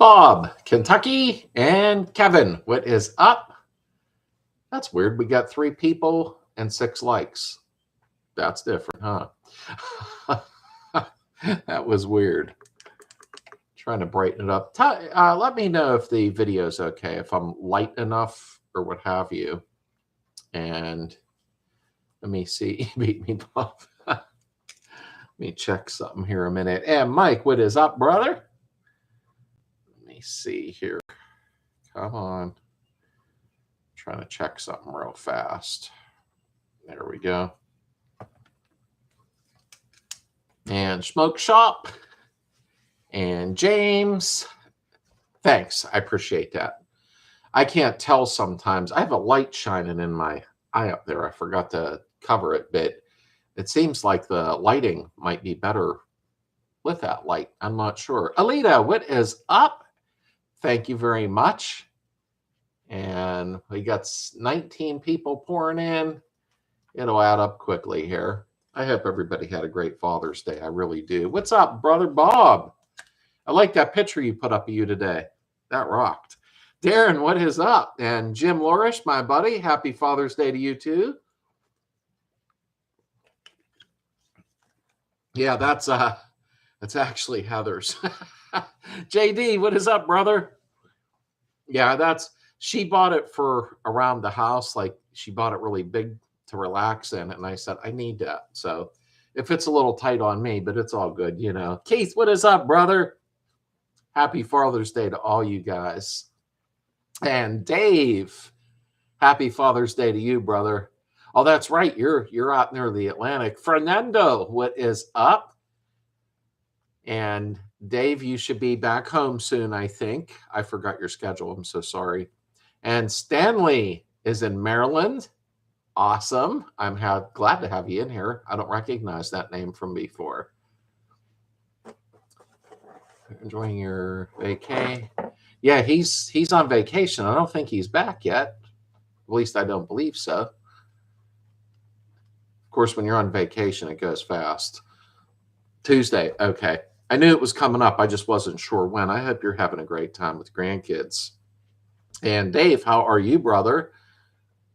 Bob, Kentucky, and Kevin, what is up? That's weird. We got 3 people and 6 likes. That's different, huh? That was weird. Trying to brighten it up. Let me know if the video is okay, if I'm light enough or what have you. And let me see. Beat me, Bob. Let me check something here a minute. And Mike, what is up, brother? Let me see here. Come on. Trying to check something real fast. There we go. And Smoke Shop. And James. Thanks. I appreciate that. I can't tell sometimes. I have a light shining in my eye up there. I forgot to cover it, but it seems like the lighting might be better with that light. I'm not sure. Alita, what is up? Thank you very much. And we got 19 people pouring in. It'll add up quickly here. I hope everybody had a great Father's Day. I really do. What's up, brother Bob? I like that picture you put up of you today. That rocked. Darren, what is up? And Jim Lorish, my buddy, happy Father's Day to you too. Yeah, that's actually Heather's. JD, what is up, brother? Yeah, she bought it for around the house. Like she bought it really big to relax in. And I said, I need that. So it fits a little tight on me, but it's all good, you know. Keith, what is up, brother? Happy Father's Day to all you guys. And Dave, happy Father's Day to you, brother. Oh, that's right. You're out near the Atlantic. Fernando, what is up? And Dave, you should be back home soon, I think. I forgot your schedule. I'm so sorry. And Stanley is in Maryland. Awesome. I'm glad to have you in here. I don't recognize that name from before. Enjoying your vacay. Yeah, he's on vacation. I don't think he's back yet. At least I don't believe so. Of course, when you're on vacation, it goes fast. Tuesday. Okay. I knew it was coming up. I just wasn't sure when. I hope you're having a great time with grandkids. And Dave, how are you, brother?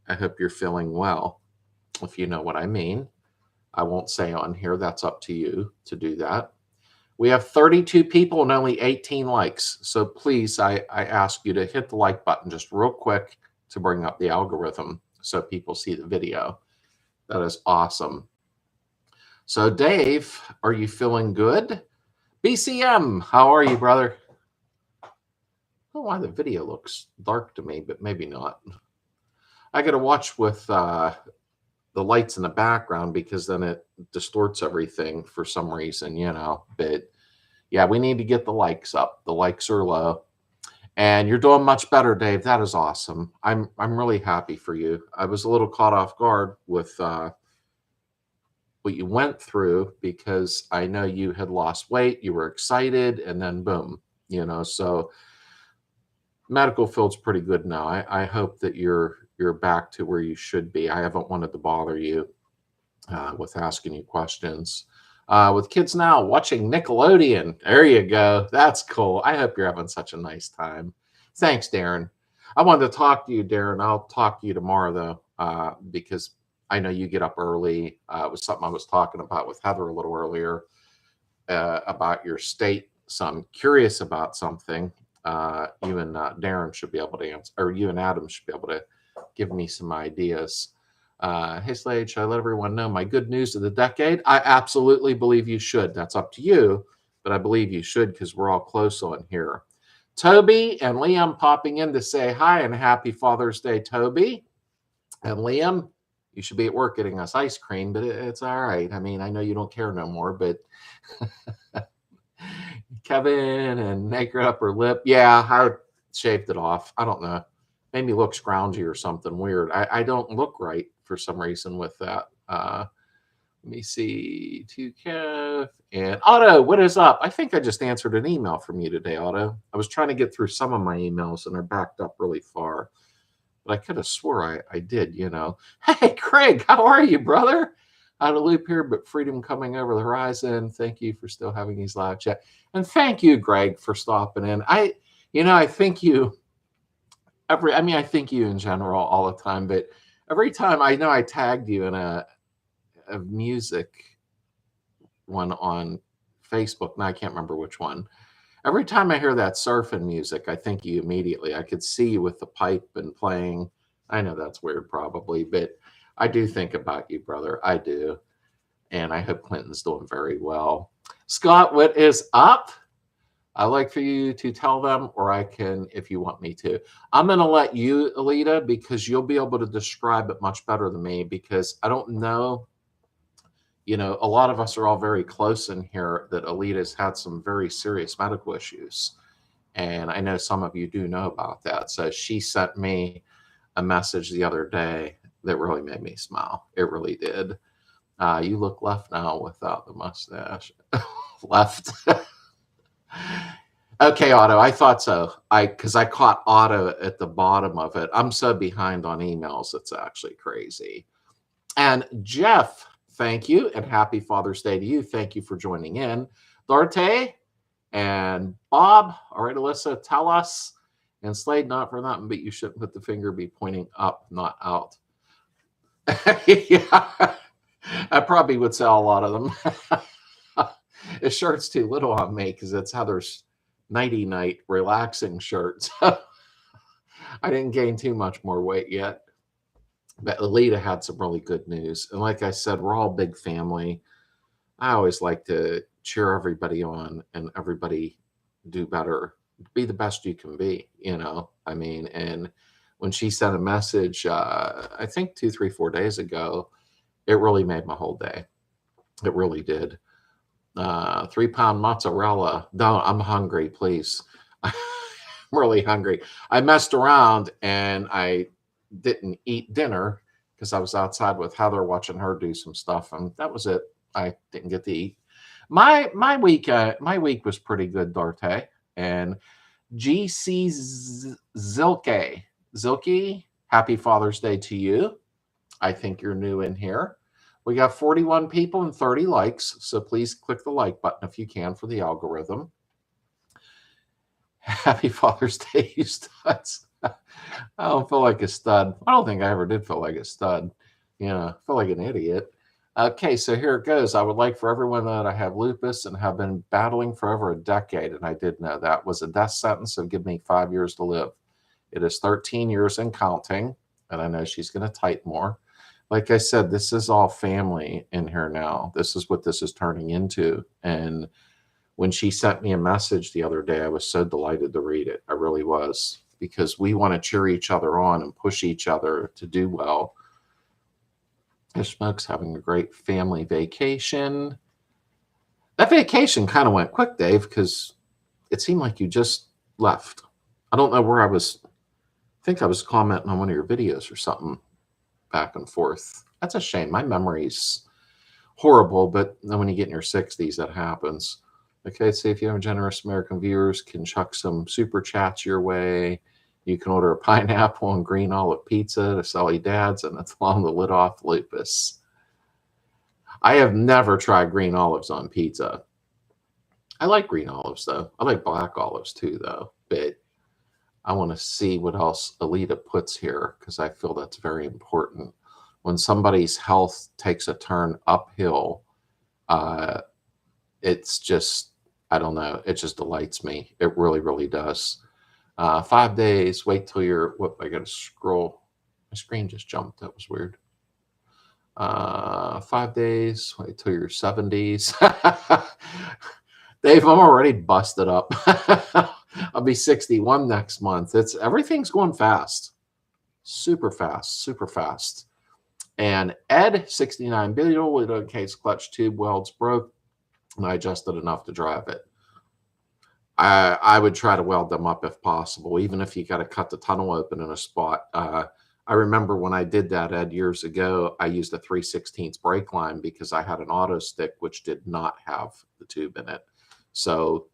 I hope you're feeling well, if you know what I mean. I won't say on here. That's up to you to do that. We have 32 people and only 18 likes. So please, I ask you to hit the like button just real quick to bring up the algorithm so people see the video. That is awesome. So Dave, are you feeling good? BCM, how are you, brother? I don't know why the video looks dark to me, but maybe not. I got to watch with the lights in the background because then it distorts everything for some reason, you know. But yeah, we need to get the likes up. The likes are low. And you're doing much better, Dave. That is awesome. I'm really happy for you. I was a little caught off guard with what you went through because I know you had lost weight, you were excited, and then boom, you know. So medical field's pretty good now. I hope that you're back to where you should be. I haven't wanted to bother you with asking you questions. With kids now watching Nickelodeon. There you go. That's cool. I hope you're having such a nice time. Thanks, Darren. I wanted to talk to you, Darren. I'll talk to you tomorrow, though, because I know you get up early. It was something I was talking about with Heather a little earlier about your state. So I'm curious about something. You and Darren should be able to answer, or you and Adam should be able to give me some ideas. Hey, Slade, should I let everyone know my good news of the decade? I absolutely believe you should. That's up to you, but I believe you should because we're all close on here. Toby and Liam popping in to say hi and happy Father's Day, Toby. And Liam, you should be at work getting us ice cream, but it's all right. I mean, I know you don't care no more, but Kevin and naked upper lip. Yeah, I shaved it off. I don't know. Made me look scroungy or something weird. I don't look right for some reason with that. Let me see. To Kev and Otto, what is up? I think I just answered an email from you today, Otto. I was trying to get through some of my emails and they're backed up really far. But I could have swore I did, you know. Hey, Craig, how are you, brother? Out of loop here, but freedom coming over the horizon. Thank you for still having these live chat. And thank you, Greg, for stopping in. I think you I think you in general all the time, but every time I know I tagged you in a music one on Facebook, and I can't remember which one. Every time I hear that surfing music, I think you immediately. I could see you with the pipe and playing. I know that's weird, probably, but I do think about you, brother. I do. And I hope Clinton's doing very well. Scott, what is up? I'd like for you to tell them, or I can if you want me to. I'm going to let you, Alita, because you'll be able to describe it much better than me, because I don't know. A lot of us are all very close in here that Alita's had some very serious medical issues. And I know some of you do know about that. So she sent me a message the other day that really made me smile. It really did. You look left now without the mustache. Left. Okay, Otto, I thought so. Because I caught Otto at the bottom of it. I'm so behind on emails, it's actually crazy. And Jeff, thank you, and happy Father's Day to you. Thank you for joining in. Dorte and Bob, all right, Alyssa, tell us. And Slade, not for nothing, but you shouldn't let the finger be pointing up, not out. Yeah, I probably would sell a lot of them. This shirt's too little on me because it's Heather's nighty-night relaxing shirt. I didn't gain too much more weight yet. But Alita had some really good news. And like I said, we're all a big family. I always like to cheer everybody on and everybody do better, be the best you can be, and when she sent a message, I think 2, 3, 4 days ago, it really made my whole day. It really did. 3-pound mozzarella. No, I'm hungry, please. I'm really hungry. I messed around and I didn't eat dinner because I was outside with Heather watching her do some stuff, and that was it. I didn't get to eat. My week was pretty good, Dorte. And GC Zilke, happy Father's Day to you. I think you're new in here. We got 41 people and 30 likes, so please click the like button if you can for the algorithm. Happy Father's Day, you studs. I don't feel like a stud. I don't think I ever did feel like a stud. I feel like an idiot. Okay, so here it goes. I would like for everyone to know that I have lupus and have been battling for over a decade, and I did know that was a death sentence, so give me 5 years to live. It is 13 years and counting, and I know she's going to type more. Like I said, this is all family in here now. This is what this is turning into. And when she sent me a message the other day, I was so delighted to read it. I really was, because we want to cheer each other on and push each other to do well. Smoke's having a great family vacation. That vacation kind of went quick, Dave, because it seemed like you just left. I don't know where I was. I think I was commenting on one of your videos or something back and forth. That's a shame. My memory's horrible, but then when you get in your 60s, that happens. Okay, see if you have generous American viewers, can chuck some super chats your way. You can order a pineapple and green olive pizza to Sully Dad's, and it's along the lid off lupus. I have never tried green olives on pizza. I like green olives, though. I like black olives, too, though. But I want to see what else Alita puts here, because I feel that's very important. When somebody's health takes a turn uphill, it's just, I don't know, it just delights me. It really, really does. 5 days, wait till you're, whoop, I got to scroll. My screen just jumped. That was weird. 5 days, wait till your 70s. Dave, I'm already busted up. I'll be 61 next month. Everything's going fast. Super fast, super fast. And Ed, 69 Beetle, with a case clutch tube welds broke, and I adjusted enough to drive it. I would try to weld them up if possible, even if you got to cut the tunnel open in a spot. I remember when I did that, Ed, years ago, I used a 3/16 brake line because I had an auto stick which did not have the tube in it. So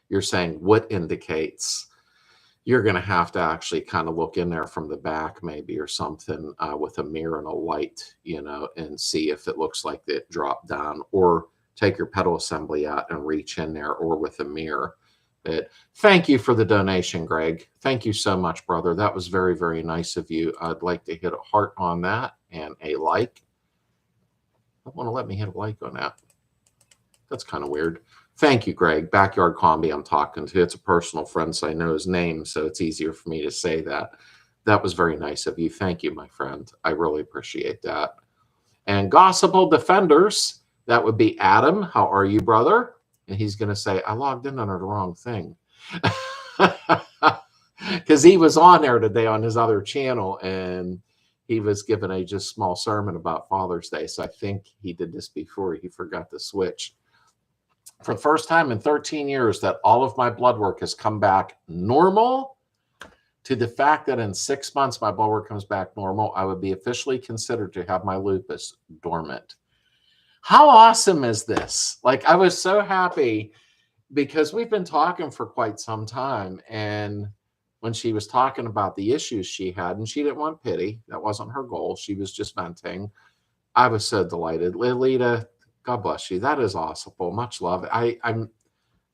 you're saying what indicates? You're going to have to actually kind of look in there from the back maybe or something with a mirror and a light, and see if it looks like it dropped down, or take your pedal assembly out and reach in there, or with a mirror. But thank you for the donation, Greg. Thank you so much, brother. That was very, very nice of you. I'd like to hit a heart on that and a like. I want to let me hit a like on that. That's kind of weird. Thank you, Greg. Backyard Combi I'm talking to. It's a personal friend, so I know his name, so it's easier for me to say that. That was very nice of you. Thank you, my friend. I really appreciate that. And Gossipable Defenders, that would be Adam. How are you, brother? And he's going to say, I logged in under the wrong thing. Because he was on there today on his other channel, and he was given a just small sermon about Father's Day. So I think he did this before he forgot to switch. For the first time in 13 years that all of my blood work has come back normal, to the fact that in 6 months my blood work comes back normal, I would be officially considered to have my lupus dormant. How awesome is this? Like, I was so happy because we've been talking for quite some time. And when she was talking about the issues she had, and she didn't want pity, that wasn't her goal. She was just venting. I was so delighted. Lolita, God bless you. That is awesome. Much love. I'm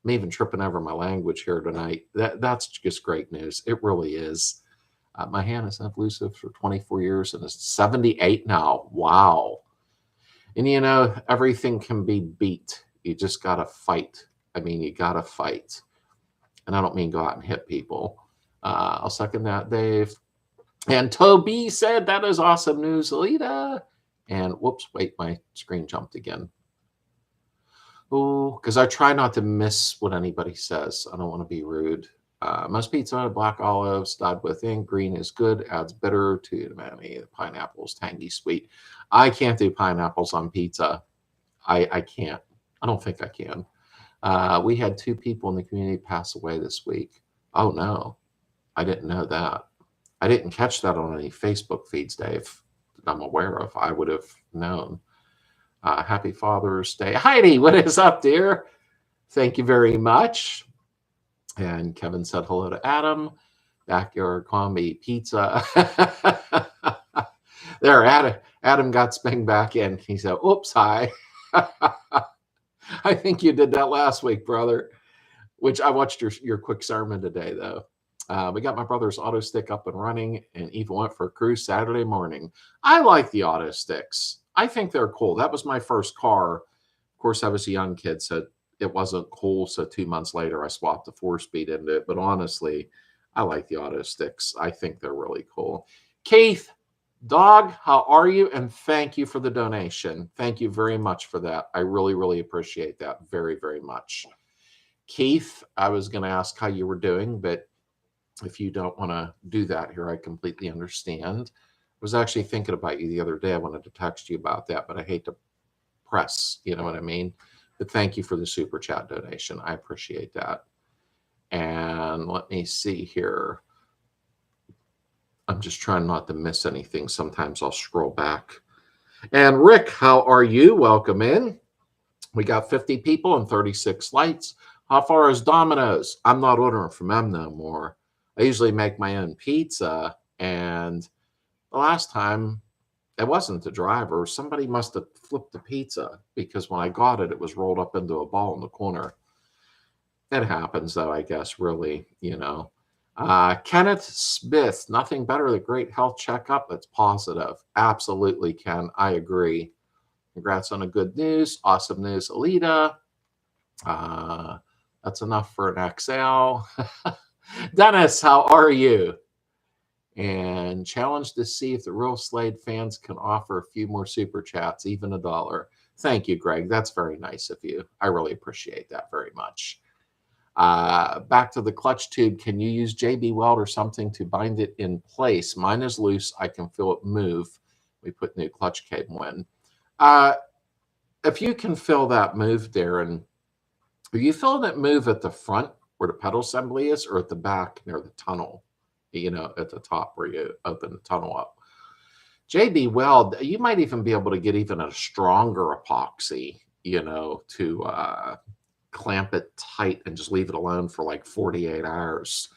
even tripping over my language here tonight. That's just great news. It really is. My hand has been elusive for 24 years and is 78 now. Wow. And you know, everything can be beat. You just got to fight. I mean, you got to fight. And I don't mean go out and hit people. I'll second that, Dave. And Toby said, that is awesome news, Alita. And whoops, wait, my screen jumped again. Oh, because I try not to miss what anybody says. I don't want to be rude. Most pizza, black olives, dyed with ink. Green is good, adds bitter to the umami. The pineapple is tangy, sweet. I can't do pineapples on pizza. I can't. I don't think I can. We had 2 people in the community pass away this week. Oh, no. I didn't know that. I didn't catch that on any Facebook feeds, Dave, that I'm aware of. I would have known. Happy Father's Day. Heidi, what is up, dear? Thank you very much. And Kevin said hello to Adam. Backyard Combi Pizza. There, Adam got sping back in. He said, oops, hi. I think you did that last week, brother, which I watched your quick sermon today, though. We got my brother's auto stick up and running, and even went for a cruise Saturday morning. I like the auto sticks. I think they're cool. That was my first car. Of course, I was a young kid, so it wasn't cool. So 2 months later, I swapped the 4-speed into it. But honestly, I like the auto sticks. I think they're really cool. Keith, dog, how are you? And thank you for the donation. Thank you very much for that. I really, really appreciate that very, very much. Keith, I was going to ask how you were doing, but if you don't want to do that here, I completely understand. I was actually thinking about you the other day. I wanted to text you about that, but I hate to press, you know what I mean? But thank you for the super chat donation. I appreciate that. And let me see here. I'm just trying not to miss anything. Sometimes I'll scroll back. And Rick, how are you? Welcome in. We got 50 people and 36 lights. How far is Domino's? I'm not ordering from them no more. I usually make my own pizza, and the last time it wasn't the driver. Somebody must have flipped the pizza, because when I got it, it was rolled up into a ball in the corner. It happens, though, I guess, really, you know. Kenneth Smith, nothing better than a great health checkup that's positive. Absolutely, Ken. I agree. Congrats on the good news. Awesome news, Alita. That's enough for an XL. Dennis, how are you? And challenge to see if the real Slade fans can offer a few more super chats, even $1. Thank you, Greg. That's very nice of you. I really appreciate that very much. Back to the clutch tube. Can you use JB Weld or something to bind it in place? Mine is loose. I can feel it move. We put new clutch cable in. If you can feel that move, Darren, are you feeling it move at the front where the pedal assembly is, or at the back near the tunnel? You know, at the top where you open the tunnel up. JB Weld, you might even be able to get even a stronger epoxy, you know, to clamp it tight and just leave it alone for like 48 hours.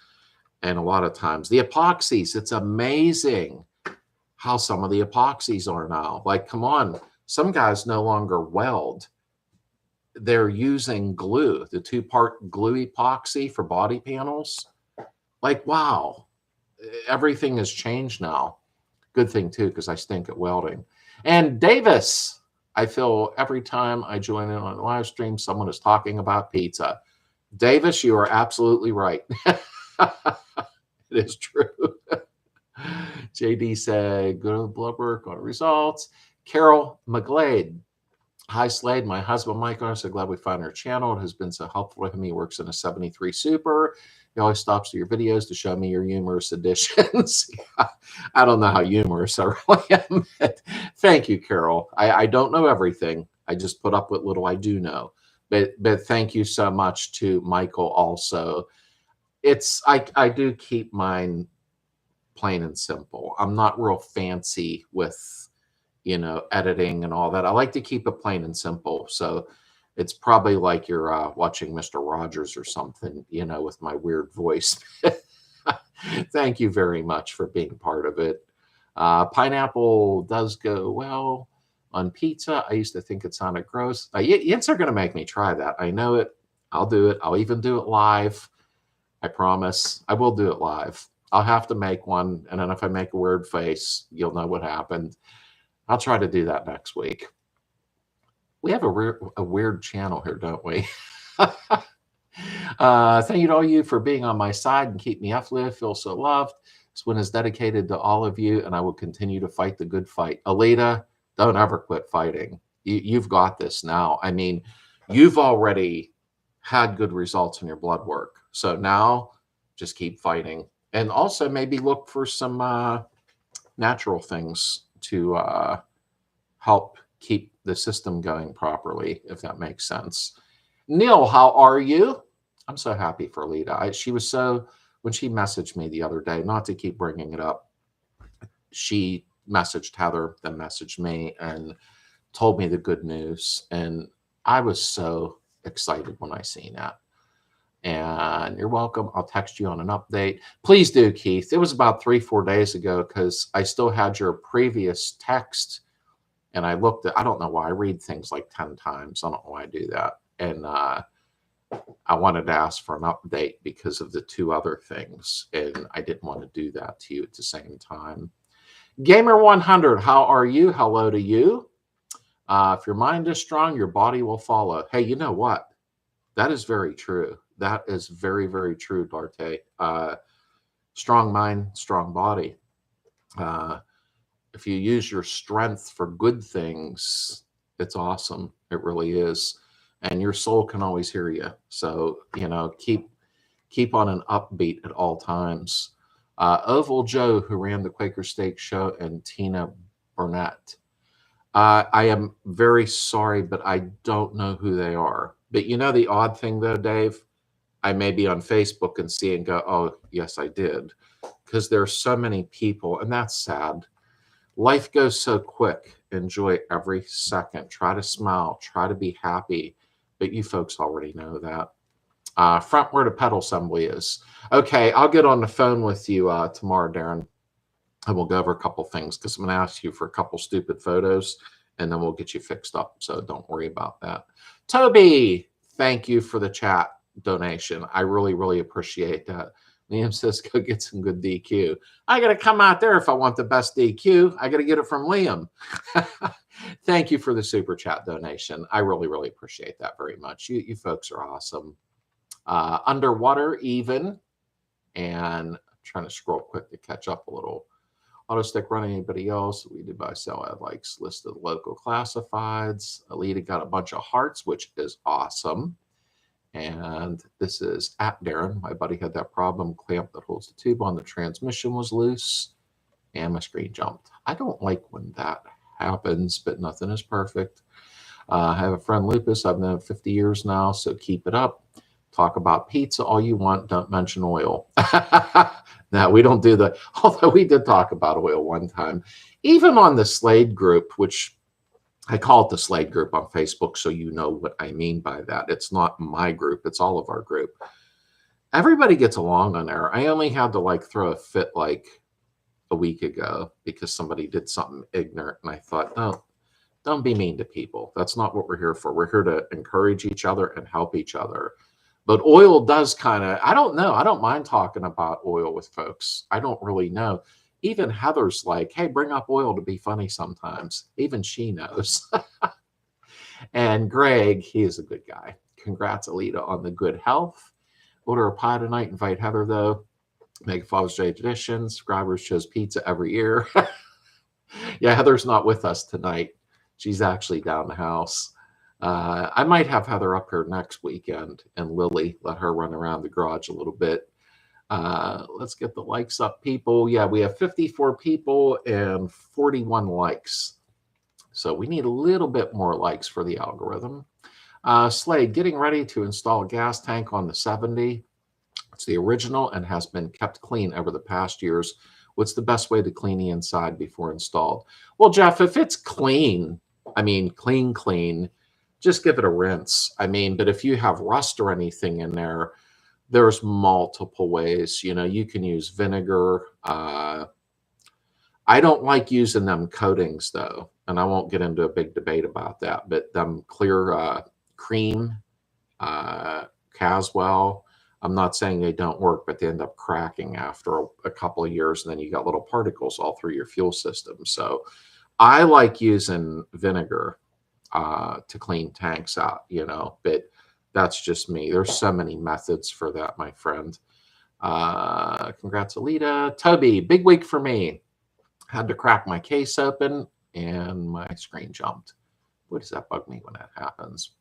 And a lot of times the epoxies, it's amazing how some of the epoxies are now. Like, come on, some guys no longer weld. they're using glue, the 2-part glue epoxy for body panels. Like, wow, everything has changed now. Good thing too, because I stink at welding. And Davis, I feel every time I join in on a live stream, someone is talking about pizza. Davis, you are absolutely right. It is true. JD said, good blood work on results. Carol McGlade. Hi, Slade. My husband, Mike, I'm so glad we found your channel. It has been so helpful to him. He works in a 73 Super. He always stops to your videos to show me your humorous additions. I don't know how humorous I really am. Thank you, Carol. I don't know everything. I just put up with little I do know. But thank you so much to Michael also. I do keep mine plain and simple. I'm not real fancy with, you know, editing and all that. I like to keep it plain and simple. So it's probably like you're watching Mr. Rogers or something, you know, with my weird voice. Thank you very much for being part of it. Pineapple does go well on pizza. I used to think it sounded gross. Yints are going to make me try that. I know it. I'll do it. I'll even do it live. I promise. I will do it live. I'll have to make one. And then if I make a weird face, you'll know what happened. I'll try to do that next week. We have a weird channel here, don't we? Thank you to all you for being on my side and keep me uplifted. Feel so loved. This one is dedicated to all of you, and I will continue to fight the good fight. Alita, don't ever quit fighting. You've got this now. I mean, you've already had good results in your blood work. So now just keep fighting. And also maybe look for some natural things to help keep the system going properly, if that makes sense. Neil, how are you? I'm so happy for Lita. She was so, when she messaged me the other day, not to keep bringing it up, she messaged Heather, then messaged me and told me the good news. And I was so excited when I seen that. And you're welcome. I'll text you on an update. Please do, Keith. It was about 3-4 days ago because I still had your previous text. And I looked at, I don't know why I read things like 10 times. I don't know why I do that. And I wanted to ask for an update because of the 2 other things. And I didn't want to do that to you at the same time. Gamer 100, how are you? Hello to you. If your mind is strong, your body will follow. Hey, you know what? That is very true. That is very, very true, Darte. Strong mind, strong body. If you use your strength for good things, it's awesome. It really is. And your soul can always hear you. So, you know, keep on an upbeat at all times. Oval Joe, who ran the Quaker Steak Show, and Tina Burnett. I am very sorry, but I don't know who they are. But you know the odd thing, though, Dave? I may be on Facebook and see and go, oh, yes, I did. Because there are so many people, and that's sad. Life goes so quick. Enjoy every second. Try to smile. Try to be happy. But you folks already know that. Front where the pedal assembly is. Okay, I'll get on the phone with you tomorrow, Darren. And we'll go over a couple things because I'm going to ask you for a couple stupid photos, and then we'll get you fixed up. So don't worry about that. Toby, thank you for the chat donation. I really, really appreciate that. Liam says, go get some good DQ. I got to come out there if I want the best DQ. I got to get it from Liam. Thank you for the super chat donation. I really, really appreciate that very much. You folks are awesome. Underwater even. And I'm trying to scroll quick to catch up a little. Auto stick running anybody else? We do buy sell ad likes listed local classifieds. Alita got a bunch of hearts, which is awesome. And this is at Darren. My buddy had that problem. Clamp that holds the tube on the transmission was loose and my screen jumped. I don't like when that happens, but nothing is perfect. I have a friend, Lupus. I've known him 50 years now, so keep it up. Talk about pizza all you want. Don't mention oil. No, we don't do that. Although we did talk about oil one time. Even on the Slade group, which I call it the Slade group on Facebook, so you know what I mean by that. It's not my group. It's all of our group. Everybody gets along on there. I only had to like throw a fit like a week ago because somebody did something ignorant. And I thought, no, Don't be mean to people. That's not what we're here for. We're here to encourage each other and help each other. But oil does kind of, I don't know. I don't mind talking about oil with folks. I don't really know. Even Heather's like, hey, bring up oil to be funny sometimes. Even she knows. And Greg, he is a good guy. Congrats, Alita, on the good health. Order a pie tonight. Invite Heather, though. Make Father's Day tradition. Subscribers chose pizza every year. Yeah, Heather's not with us tonight. She's actually down the house. I might have Heather up here next weekend and Lily, let her run around the garage a little bit. Let's get the likes up, people. Yeah, we have 54 people and 41 likes. So we need a little bit more likes for the algorithm. Slade, getting ready to install a gas tank on the 70. It's the original and has been kept clean over the past years. What's the best way to clean the inside before installed? Well, Jeff, if it's clean, I mean, clean, just give it a rinse. I mean, but if you have rust or anything in there, there's multiple ways. You know, you can use vinegar. I don't like using them coatings, though, and I won't get into a big debate about that, but them clear cream, Caswell, I'm not saying they don't work, but they end up cracking after a couple of years, and then you got little particles all through your fuel system. So I like using vinegar to clean tanks out, you know, but that's just me. There's so many methods for that, my friend. Congrats, Alita. Toby, big week for me. Had to crack my case open and my screen jumped. Boy, does that bug me when that happens.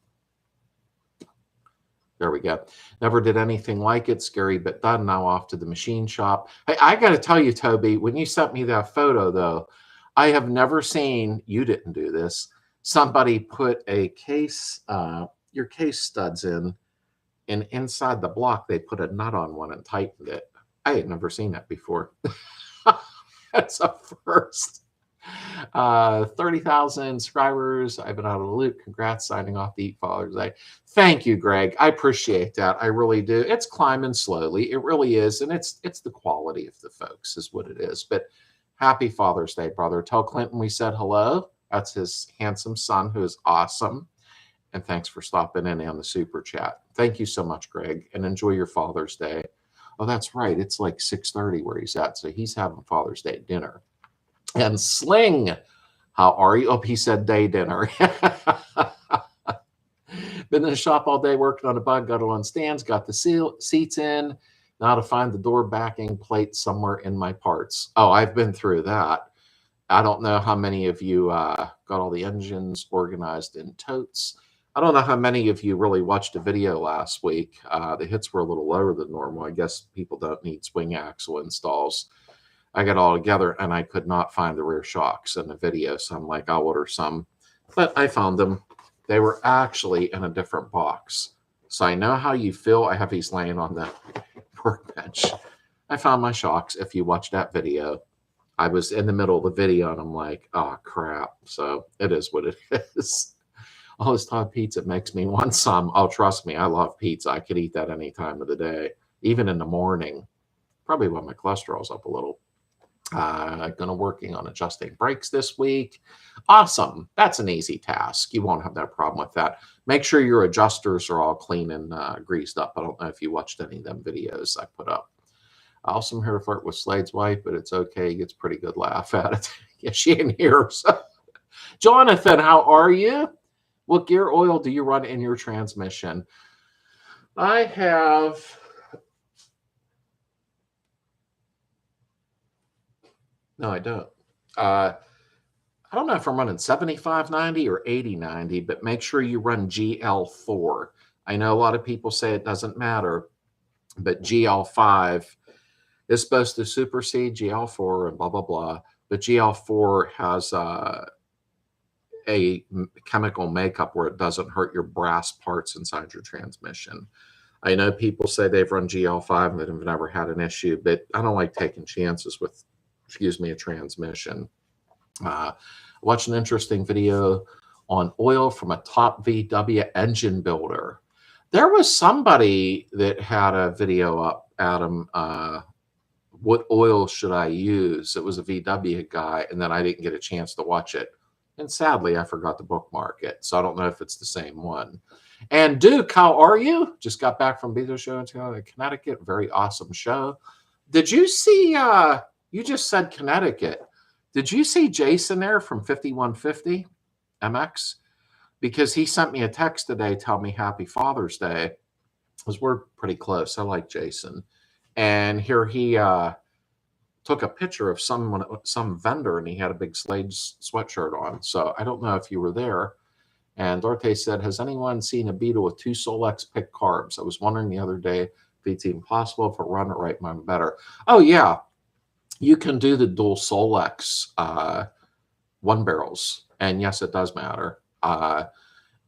There we go. Never did anything like it. Scary but done. Now off to the machine shop. Hey, I got to tell you, Toby, when you sent me that photo, though, I have never seen, you didn't do this, somebody put a case, your case studs in, and inside the block, they put a nut on one and tightened it. I had never seen that before. That's a first. 30,000 subscribers. I've been out of the loop. Congrats, signing off the Eat Father's Day. Thank you, Greg. I appreciate that. I really do. It's climbing slowly. It really is. And it's the quality of the folks is what it is. But happy Father's Day, brother. Tell Clinton we said hello. That's his handsome son who is awesome. And thanks for stopping in on the super chat. Thank you so much, Greg. And enjoy your Father's Day. Oh, that's right. It's like 6:30 where he's at. So he's having Father's Day dinner. And Sling, how are you? Oh, he said day dinner. Been in the shop all day working on a bug, got it on stands, got the seats in. Now to find the door backing plate somewhere in my parts. Oh, I've been through that. I don't know how many of you got all the engines organized in totes. I don't know how many of you really watched a video last week. The hits were a little lower than normal. I guess people don't need swing axle installs. I got all together and I could not find the rear shocks in the video. So I'm like, I'll order some. But I found them. They were actually in a different box. So I know how you feel. I have these laying on the workbench. I found my shocks. If you watch that video, I was in the middle of the video and I'm like, oh, crap. So it is what it is. All this Todd pizza makes me want some. Oh, trust me, I love pizza. I could eat that any time of the day, even in the morning. Probably when my cholesterol's up a little. Gonna working on adjusting brakes this week. Awesome. That's an easy task. You won't have that problem with that. Make sure your adjusters are all clean and greased up. I don't know if you watched any of them videos I put up. Also, I'm here to flirt with Slade's wife, but it's okay. He gets pretty good laugh at it. Yeah, she ain't here. So. Jonathan, how are you? What gear oil do you run in your transmission? I have... No, I don't. I don't know if I'm running 7590 or 8090, but make sure you run GL4. I know a lot of people say it doesn't matter, but GL5 is supposed to supersede GL4 and blah, blah, blah. But GL4 has a chemical makeup where it doesn't hurt your brass parts inside your transmission. I know people say they've run GL5 and they've never had an issue, but I don't like taking chances with a transmission. Watched an interesting video on oil from a top VW engine builder. There was somebody that had a video up, Adam, what oil should I use? It was a VW guy, and then I didn't get a chance to watch it. And sadly, I forgot to bookmark it. So I don't know if it's the same one. And Duke, how are you? Just got back from Beetle Show in Connecticut. Very awesome show. Did you see, you just said Connecticut. Did you see Jason there from 5150 MX? Because he sent me a text today telling me Happy Father's Day, because we're pretty close. I like Jason. And here he took a picture of some vendor, and he had a big Slades sweatshirt on. So I don't know if you were there. And Dorte said, has anyone seen a Beetle with 2 Solex pick carbs? I was wondering the other day if it's even possible if I run it right, mine better. Oh, yeah. You can do the dual Solex 1 barrels. And yes, it does matter.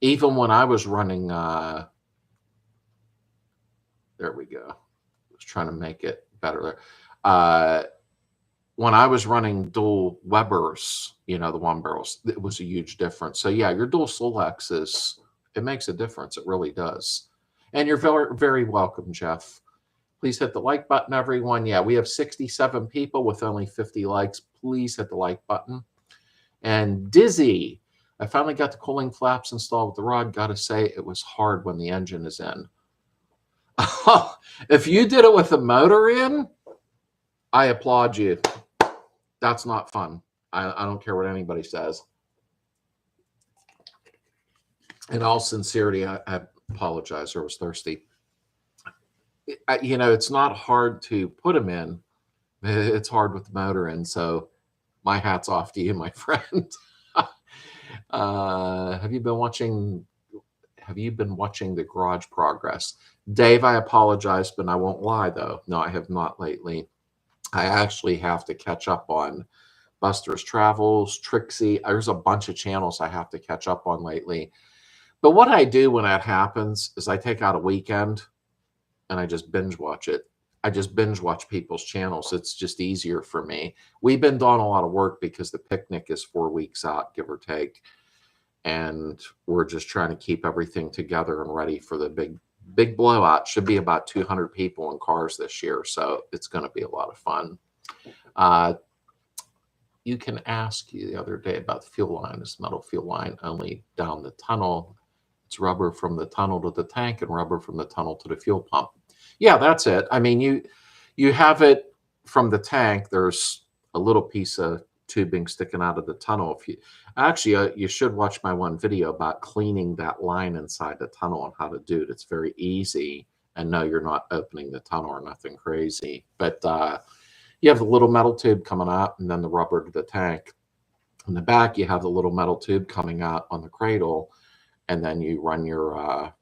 Even when I was running, there we go. I was trying to make it better there. When I was running dual Webers, the 1 barrels, it was a huge difference. So yeah, your dual Solex it makes a difference. It really does. And you're very, very welcome, Jeff. Please hit the like button, everyone. Yeah, we have 67 people with only 50 likes. Please hit the like button. And Dizzy, I finally got the cooling flaps installed with the rod. Got to say, it was hard when the engine is in. If you did it with the motor in, I applaud you. That's not fun. I don't care what anybody says. In all sincerity, I apologize. I was thirsty. It's not hard to put them in. It's hard with the motor in. So my hat's off to you, my friend. Have you been watching the garage progress? Dave, I apologize, but I won't lie, though. No, I have not lately. I actually have to catch up on Buster's Travels, Trixie. There's a bunch of channels I have to catch up on lately. But what I do when that happens is I take out a weekend and I just binge watch it. I just binge watch people's channels. It's just easier for me. We've been doing a lot of work because the picnic is 4 weeks out, give or take. And we're just trying to keep everything together and ready for the big blowout. Should be about 200 people in cars this year, so it's going to be a lot of fun. You can ask you the other day about the fuel line. This metal fuel line only down the tunnel. It's rubber from the tunnel to the tank and rubber from the tunnel to the fuel pump. Yeah, that's it. I mean, you have it from the tank. There's a little piece of tubing sticking out of the tunnel. You should watch my one video about cleaning that line inside the tunnel and how to do it. It's very easy, and no, you're not opening the tunnel or nothing crazy. But you have the little metal tube coming out, and then the rubber to the tank. In the back, you have the little metal tube coming out on the cradle, and then you run your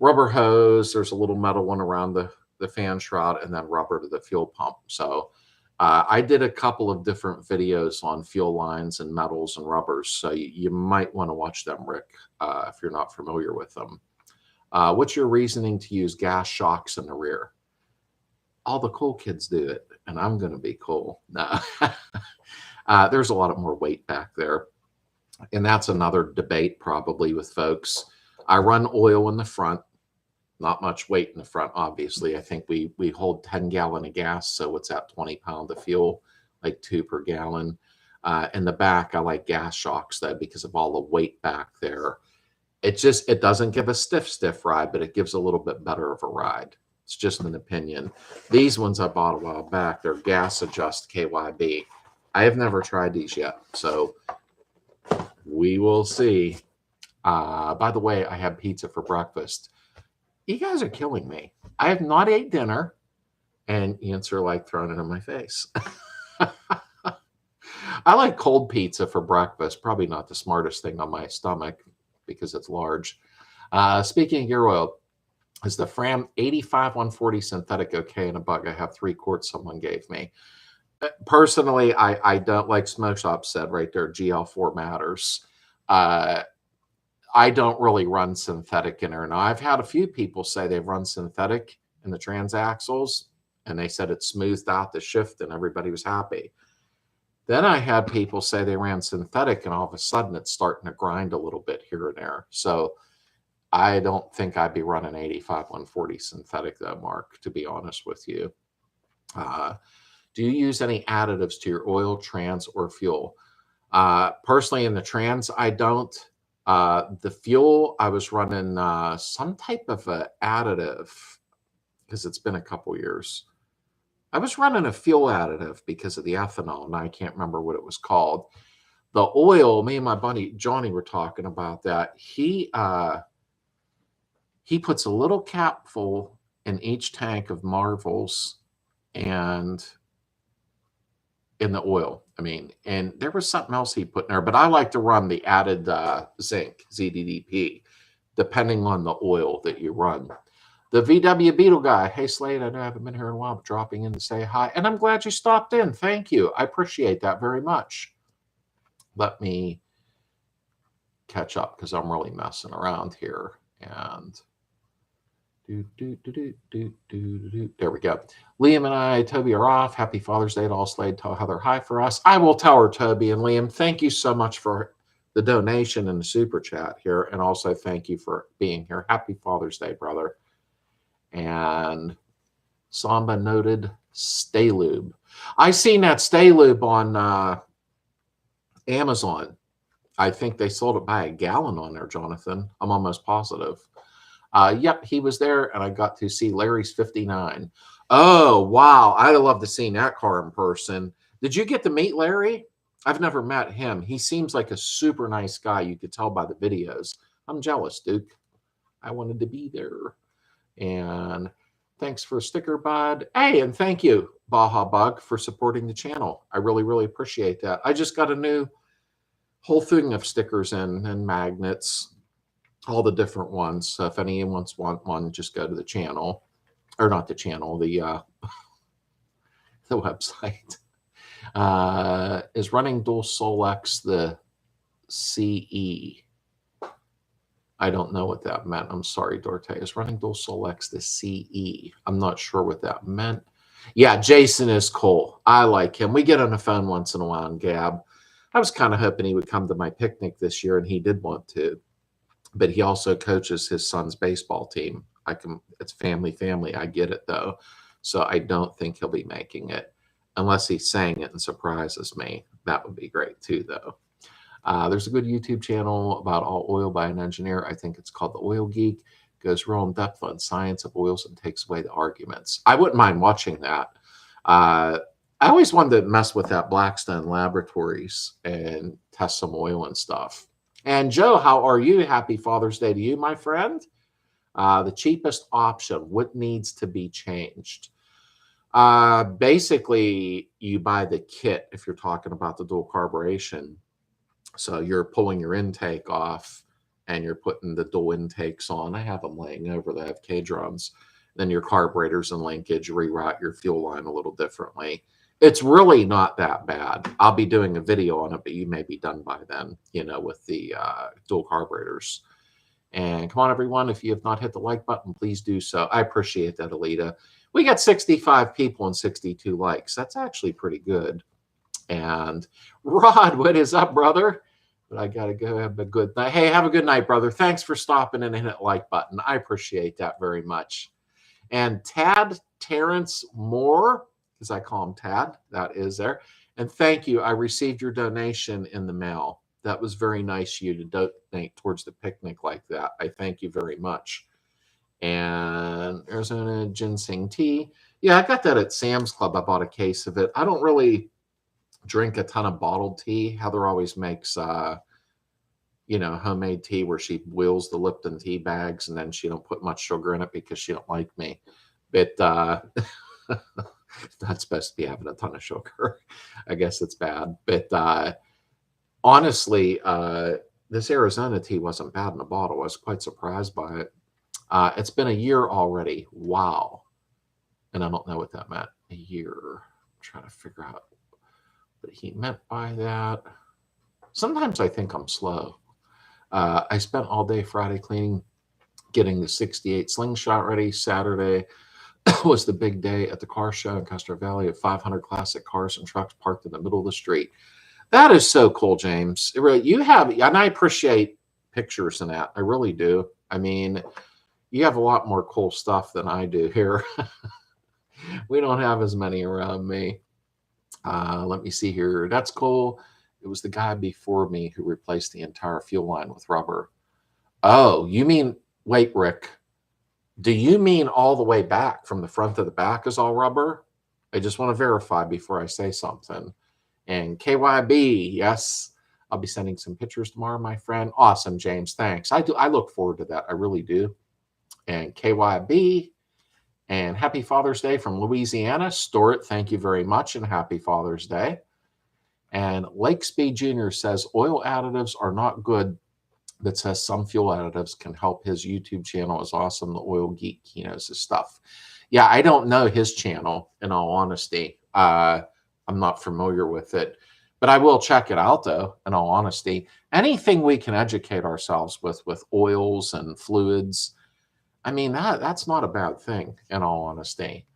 rubber hose. There's a little metal one around the fan shroud, and then rubber to the fuel pump. So I did a couple of different videos on fuel lines and metals and rubbers, so you might want to watch them, Rick, if you're not familiar with them. What's your reasoning to use gas shocks in the rear? All the cool kids do it, and I'm going to be cool. No. There's a lot more weight back there, and that's another debate probably with folks. I run oil in the front. Not much weight in the front, obviously. I think we hold 10 gallon of gas, so what's that, 20 pound of fuel, like 2 per gallon. In the back, I like gas shocks, though, because of all the weight back there. It doesn't give a stiff ride, but it gives a little bit better of a ride. It's just an opinion. These ones I bought a while back, they're gas adjust KYB. I have never tried these yet, so we will see. By the way, I had pizza for breakfast. You guys are killing me. I have not ate dinner, and Ian's are like throwing it in my face. I like cold pizza for breakfast. Probably not the smartest thing on my stomach because it's large. Speaking of gear oil, is the Fram 85-140 synthetic okay in a bug? I have 3 quarts someone gave me. Personally, I don't, like Smoke Shop said right there, GL4 matters. I don't really run synthetic in there. Now, I've had a few people say they've run synthetic in the transaxles, and they said it smoothed out the shift and everybody was happy. Then I had people say they ran synthetic, and all of a sudden it's starting to grind a little bit here and there. So I don't think I'd be running 85-140 synthetic, though, Mark, to be honest with you. Do you use any additives to your oil, trans, or fuel? Personally, in the trans, I don't. The fuel, I was running some type of a additive because it's been a couple years. I was running a fuel additive because of the ethanol, and I can't remember what it was called. The oil, me and my buddy Johnny were talking about that. He puts a little capful in each tank of Marvels and in the oil. I mean, and there was something else he put in there, but I like to run the added zinc, ZDDP, depending on the oil that you run. The VW Beetle guy, hey Slade, I know I haven't been here in a while, but dropping in to say hi. And I'm glad you stopped in. Thank you. I appreciate that very much. Let me catch up because I'm really messing around here. And there we go. Liam and I, Toby, are off. Happy Father's Day to all. Slade, tell Heather hi for us. I will tell her, Toby and Liam. Thank you so much for the donation and the super chat here. And also thank you for being here. Happy Father's Day, brother. And Samba noted Stay Lube. I seen that Stay Lube on Amazon. I think they sold it by a gallon on there, Jonathan. I'm almost positive. Yep, he was there, and I got to see Larry's 59. Oh, wow. I'd have loved to see that car in person. Did you get to meet Larry? I've never met him. He seems like a super nice guy. You could tell by the videos. I'm jealous, Duke. I wanted to be there. And thanks for a sticker, bud. Hey, and thank you, Baja Bug, for supporting the channel. I really, really appreciate that. I just got a new whole thing of stickers and magnets, all the different ones. So if anyone wants one, just go to the channel, or not the channel, the the website. Is running dual Solex the CE? I don't know what that meant. I'm sorry, Dorte. Is running dual Solex the CE? I'm not sure what that meant. Yeah, Jason is cool. I like him. We get on the phone once in a while and gab. I was kind of hoping he would come to my picnic this year, and he did want to. But he also coaches his son's baseball team. It's family. I get it, though. So I don't think he'll be making it unless he's saying it and surprises me. That would be great, too, though. There's a good YouTube channel about all oil by an engineer. I think it's called The Oil Geek. Goes real in depth on science of oils and takes away the arguments. I wouldn't mind watching that. I always wanted to mess with that Blackstone Laboratories and test some oil and stuff. And Joe, how are you? Happy Father's Day to you, my friend. The cheapest option, what needs to be changed? Basically, you buy the kit if you're talking about the dual carburation. So you're pulling your intake off and you're putting the dual intakes on. I have them laying over. They have K-drums. Then your carburetors and linkage, reroute your fuel line a little differently. It's really not that bad. I'll be doing a video on it, but you may be done by then, with the dual carburetors. And come on, everyone, if you have not hit the like button, please do so. I appreciate that, Alita. We got 65 people and 62 likes. That's actually pretty good. And Rod, what is up, brother? But I got to go have a good night. Hey, have a good night, brother. Thanks for stopping in and hit the like button. I appreciate that very much. And Tad Terrence Moore, as I call him Tad, that is there. And thank you. I received your donation in the mail. That was very nice of you to donate towards the picnic like that. I thank you very much. And Arizona ginseng tea. Yeah, I got that at Sam's Club. I bought a case of it. I don't really drink a ton of bottled tea. Heather always makes, homemade tea where she boils the Lipton tea bags and then she don't put much sugar in it because she don't like me. But not supposed to be having a ton of sugar. I guess it's bad. But honestly, this Arizona tea wasn't bad in a bottle. I was quite surprised by it. It's been a year already. Wow. And I don't know what that meant. A year. I'm trying to figure out what he meant by that. Sometimes I think I'm slow. I spent all day Friday cleaning, getting the 68 slingshot ready. Saturday was the big day at the car show in Custer Valley of 500 classic cars and trucks parked in the middle of the street. That is so cool, James. You have, and I appreciate pictures and that. I really do. I mean, you have a lot more cool stuff than I do here. We don't have as many around me. Let me see here. That's cool. It was the guy before me who replaced the entire fuel line with rubber. Oh, you mean, wait, Rick, do you mean all the way back from the front to the back is all rubber? I just want to verify before I say something. And KYB, yes, I'll be sending some pictures tomorrow, my friend. Awesome, James. Thanks. I look forward to that. I really do. And KYB, and happy Father's Day from Louisiana. Stuart, thank you very much, and happy Father's Day. And Lakesby Jr. says oil additives are not good, but says some fuel additives can help. His YouTube channel is awesome. The Oil Geek, he knows his stuff. Yeah, I don't know his channel, in all honesty. I'm not familiar with it, but I will check it out, though, in all honesty. Anything we can educate ourselves with oils and fluids, I mean, that's not a bad thing, in all honesty.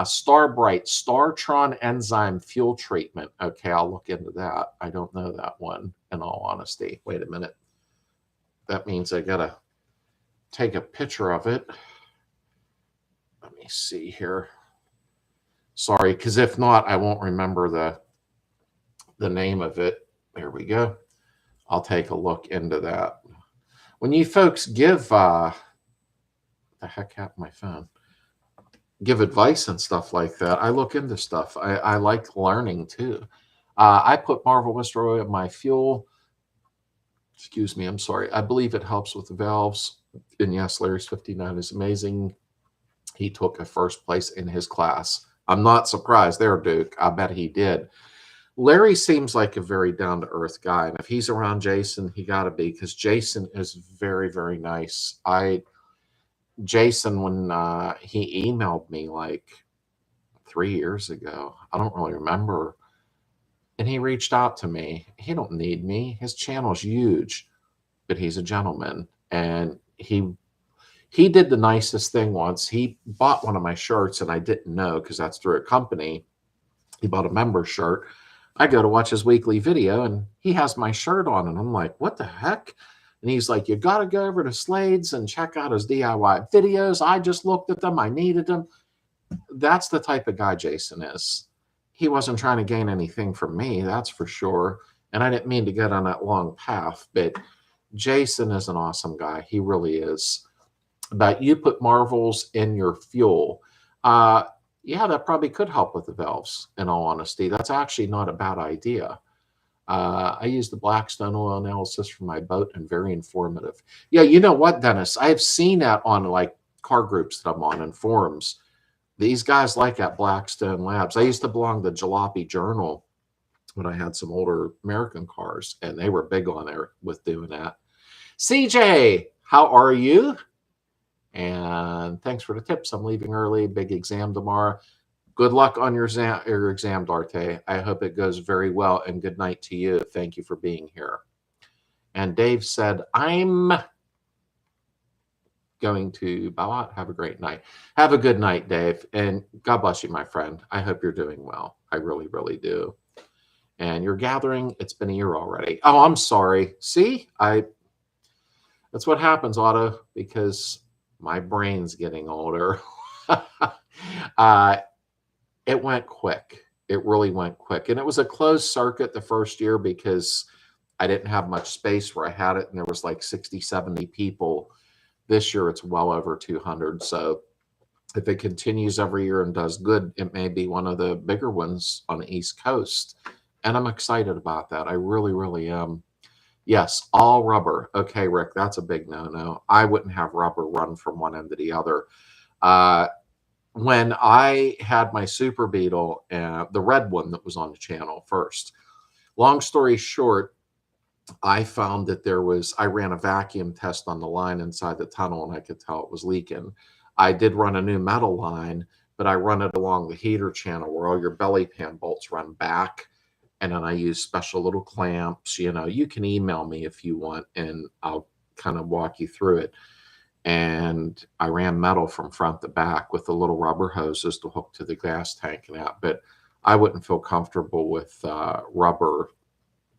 Starbright, Startron enzyme fuel treatment. Okay, I'll look into that. I don't know that one, in all honesty. Wait a minute. That means I got to take a picture of it. Let me see here. Sorry, because if not, I won't remember the name of it. There we go. I'll take a look into that. When you folks give, the heck happened to my phone? Give advice and stuff like that, I look into stuff. I like learning too. I put Marvel Mist Oil in my fuel. Excuse me, I'm sorry. I believe it helps with the valves. And yes, Larry's 59 is amazing. He took a first place in his class. I'm not surprised there, Duke. I bet he did. Larry seems like a very down-to-earth guy. And if he's around Jason, he got to be, because Jason is very, very nice. Jason, when he emailed me like 3 years ago, I don't really remember, and he reached out to me. He don't need me. His channel's huge, but he's a gentleman. And he did the nicest thing once. He bought one of my shirts, and I didn't know, because that's through a company. He bought a member shirt. I go to watch his weekly video, and he has my shirt on, and I'm like, what the heck? And he's like, you got to go over to Slades and check out his DIY videos. I just looked at them. I needed them. That's the type of guy Jason is. He wasn't trying to gain anything from me, that's for sure. And I didn't mean to get on that long path, but Jason is an awesome guy. He really is. But you put Marvels in your fuel. Yeah, that probably could help with the valves, in all honesty. That's actually not a bad idea. I use the Blackstone oil analysis for my boat, and very informative. Yeah, you know what, Dennis? I have seen that on like car groups that I'm on and forums. These guys like that Blackstone Labs. I used to belong to Jalopy Journal when I had some older American cars, and they were big on there with doing that. CJ, how are you? And thanks for the tips. I'm leaving early. Big exam tomorrow. Good luck on your exam, Darte. I hope it goes very well, and good night to you. Thank you for being here. And Dave said, I'm going to bow out. Have a great night. Have a good night, Dave. And God bless you, my friend. I hope you're doing well. I really, really do. And you're gathering. It's been a year already. Oh, I'm sorry. See, that's what happens, Otto, because my brain's getting older. It went quick. It really went quick. And it was a closed circuit the first year because I didn't have much space where I had it. And there was like 60, 70 people. This year, it's well over 200. So if it continues every year and does good, it may be one of the bigger ones on the East Coast. And I'm excited about that. I really, really am. Yes, all rubber. Okay, Rick, that's a big no-no. I wouldn't have rubber run from one end to the other. When I had my Super Beetle, the red one that was on the channel first, long story short, I found that I ran a vacuum test on the line inside the tunnel, and I could tell it was leaking. I did run a new metal line, but I run it along the heater channel where all your belly pan bolts run back. And then I use special little clamps. You know, you can email me if you want, and I'll kind of walk you through it. And I ran metal from front to back with the little rubber hoses to hook to the gas tank and that. But I wouldn't feel comfortable with rubber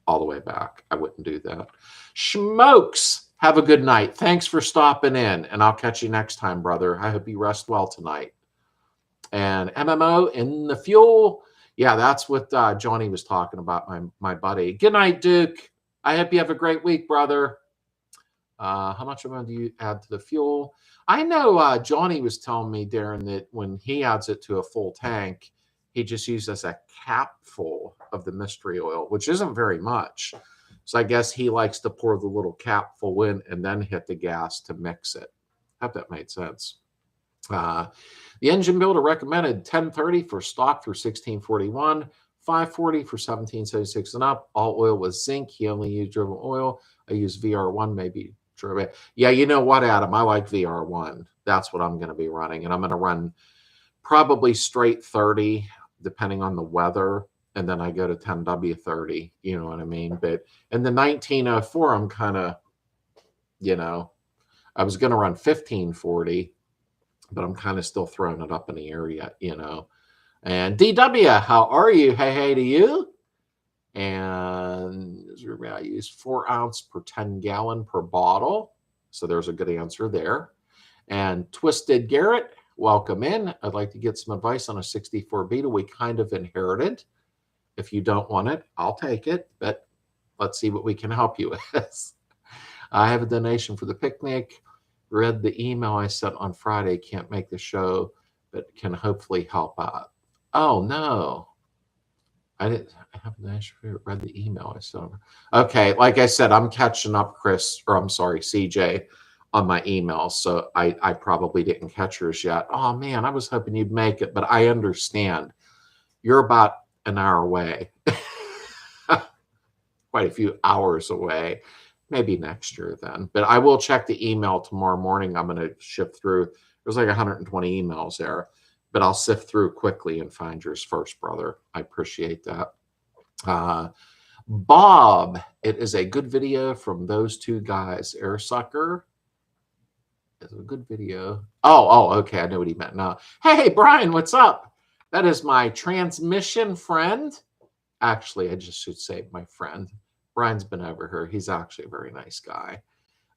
all the way back. I wouldn't do that. Schmokes, have a good night. Thanks for stopping in, and I'll catch you next time, brother. I hope you rest well tonight. And MMO in the fuel. Yeah, that's what Johnny was talking about, my buddy. Good night, Duke. I hope you have a great week, brother. How much amount do you add to the fuel? I know Johnny was telling me, Darren, that when he adds it to a full tank, he just uses a capful of the mystery oil, which isn't very much. So I guess he likes to pour the little capful in and then hit the gas to mix it. I hope that made sense. The engine builder recommended 1030 for stock through 1641, 540 for 1776 and up. All oil was zinc. He only used driven oil. I use VR1, maybe. Sure. Yeah, you know what, Adam? I like VR1. That's what I'm going to be running. And I'm going to run probably straight 30, depending on the weather. And then I go to 10W30. You know what I mean? But in the 1904, I'm kind of, I was going to run 1540. But I'm kind of still throwing it up in the air yet, And DW, how are you? Hey to you. And I use 4 ounce per 10 gallon per bottle. So there's a good answer there. And Twisted Garrett, welcome in. I'd like to get some advice on a 64 Beetle we kind of inherited. If you don't want it, I'll take it. But let's see what we can help you with. I have a donation for the picnic. Read the email I sent on Friday. Can't make the show, but can hopefully help out. Oh, no. I didn't. I haven't actually read the email I sent. Okay, like I said, I'm catching up, Chris, or I'm sorry, CJ, on my emails. So I probably didn't catch yours yet. Oh, man, I was hoping you'd make it, but I understand. You're about an hour away. Quite a few hours away. Maybe next year then. But I will check the email tomorrow morning. I'm going to shift through. There's like 120 emails there. But I'll sift through quickly and find yours first, brother. I appreciate that. Bob, it is a good video from those two guys. Air Sucker is a good video. Oh, okay. I know what he meant now. Hey, Brian, what's up? That is my transmission friend. Actually, I just should say my friend. Brian's been over here. He's actually a very nice guy.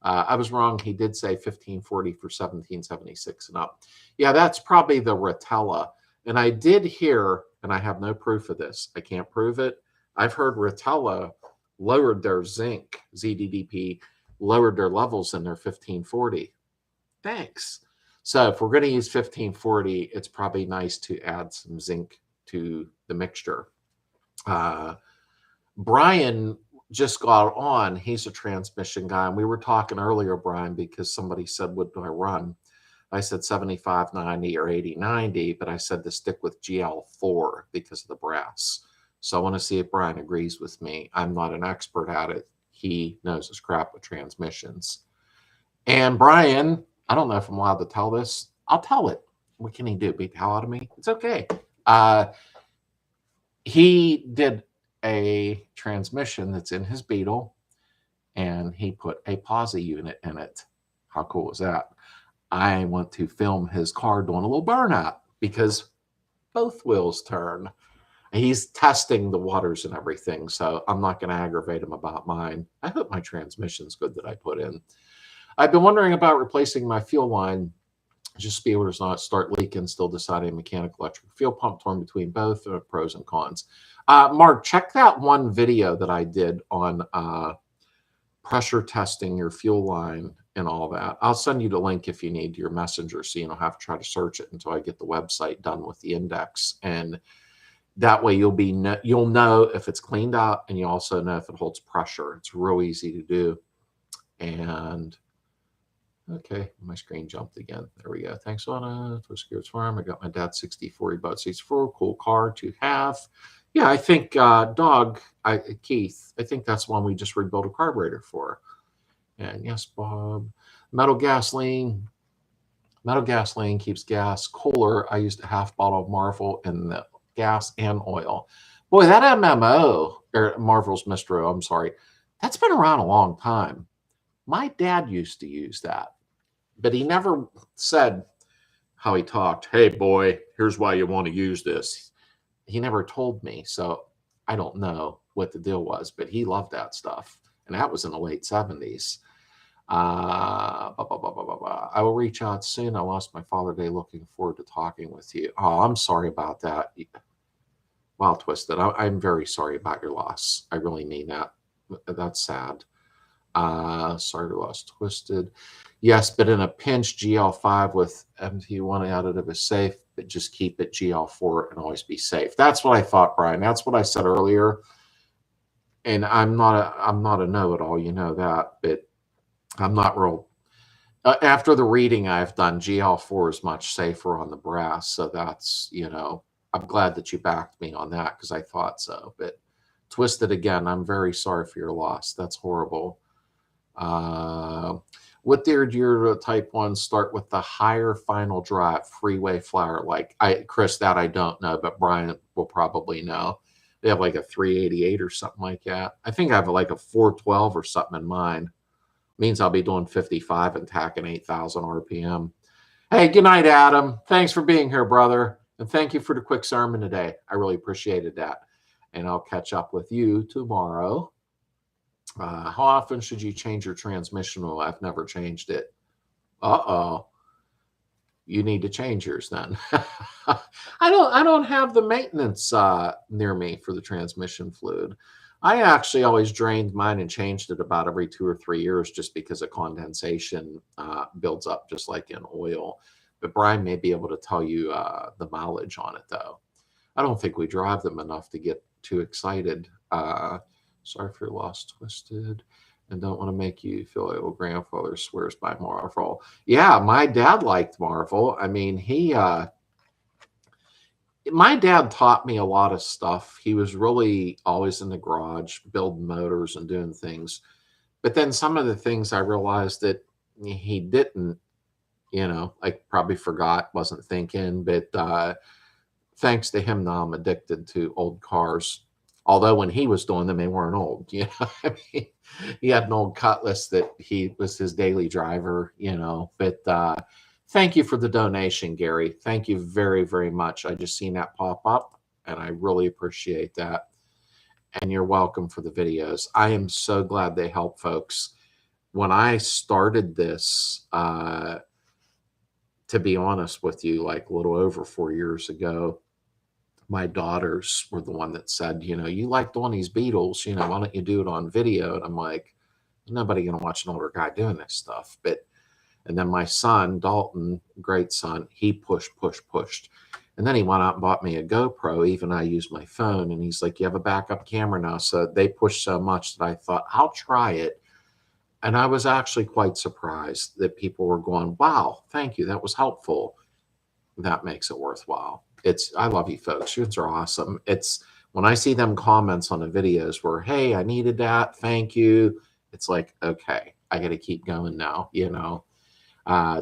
I was wrong. He did say 1540 for 1776 and up. Yeah, that's probably the Rotella. And I did hear, and I have no proof of this. I can't prove it. I've heard Rotella lowered their zinc, ZDDP, lowered their levels in their 1540. Thanks. So if we're going to use 1540, it's probably nice to add some zinc to the mixture. Brian just got on. He's a transmission guy. And we were talking earlier, Brian, because somebody said, what do I run? I said 7590 or 8090, but I said to stick with GL4 because of the brass. So I want to see if Brian agrees with me. I'm not an expert at it. He knows his crap with transmissions. And Brian, I don't know if I'm allowed to tell this. I'll tell it. What can he do? Beat the hell out of me? It's okay. He did a transmission that's in his Beetle, and he put a posi unit in it. How cool is that? I want to film his car doing a little burnout because both wheels turn. He's testing the waters and everything, so I'm not going to aggravate him about mine. I hope my transmission's good that I put in. I've been wondering about replacing my fuel line. Just to be able to not start leaking, still deciding mechanical electric fuel pump, torn between both, pros and cons. Mark, check that one video that I did on pressure testing your fuel line and all that. I'll send you the link if you need to your messenger, so you don't have to try to search it until I get the website done with the index. And that way you'll know if it's cleaned out, and you also know if it holds pressure. It's real easy to do. And okay, my screen jumped again. There we go. Thanks, Anna. Twist Gears Farm. I got my dad's 64. He bought 64. Cool car to have. Yeah, I think, Keith, I think that's one we just rebuilt a carburetor for. And yes, Bob. Metal gasoline keeps gas cooler. I used a half bottle of Marvel in the gas and oil. Boy, that MMO, or Marvel's Mistro, I'm sorry, that's been around a long time. My dad used to use that, but he never said how he talked. Hey, boy, here's why you want to use this. He never told me, so I don't know what the deal was, but he loved that stuff, and that was in the late 70s. I will reach out soon. I lost my father today. Looking forward to talking with you. Oh, I'm sorry about that. Wow, Twisted, I'm very sorry about your loss. I really mean that. That's sad. Sorry to loss, Twisted. Yes, but in a pinch, GL5 with MT1 additive is safe, but just keep it GL4 and always be safe. That's what I thought, Brian. That's what I said earlier. And I'm not a know-it-all, you know that, but I'm not real. After the reading I've done, GL4 is much safer on the brass. So that's, you know, I'm glad that you backed me on that because I thought so. But Twisted, again, I'm very sorry for your loss. That's horrible. What did your Type 1 start with the higher final drive freeway flyer? Like, Chris, that I don't know, but Brian will probably know. They have like a 388 or something like that. I think I have like a 412 or something in mind. Means I'll be doing 55 and tacking 8,000 RPM. Hey, good night, Adam. Thanks for being here, brother. And thank you for the quick sermon today. I really appreciated that. And I'll catch up with you tomorrow. How often should you change your transmission oil? I've never changed it. Uh-oh. You need to change yours then. I don't have the maintenance near me for the transmission fluid. I actually always drained mine and changed it about every 2 or 3 years just because of condensation builds up just like in oil. But Brian may be able to tell you the mileage on it, though. I don't think we drive them enough to get too excited. Sorry for your loss, Twisted. And don't want to make you feel like, well, grandfather swears by Marvel. Yeah, my dad liked Marvel. I mean, my dad taught me a lot of stuff. He was really always in the garage building motors and doing things. But then some of the things I realized that he didn't, you know, I probably forgot, wasn't thinking. But thanks to him, now I'm addicted to old cars. Although when he was doing them, they weren't old. You know, I mean, he had an old Cutlass that he was his daily driver, you know. But thank you for the donation, Gary. Thank you very, very much. I just seen that pop up, and I really appreciate that. And you're welcome for the videos. I am so glad they help folks. When I started this, to be honest with you, like a little over 4 years ago, my daughters were the one that said, you know, you like doing these Beetles, you know, why don't you do it on video? And I'm like, nobody going to watch an older guy doing this stuff. And then my son, Dalton, great son, he pushed. And then he went out and bought me a GoPro. Even I use my phone. And he's like, you have a backup camera now. So they pushed so much that I thought, I'll try it. And I was actually quite surprised that people were going, wow, thank you. That was helpful. That makes it worthwhile. I love you folks. You are awesome. It's when I see them comments on the videos where, hey, I needed that. Thank you. It's like, okay, I got to keep going now. You know,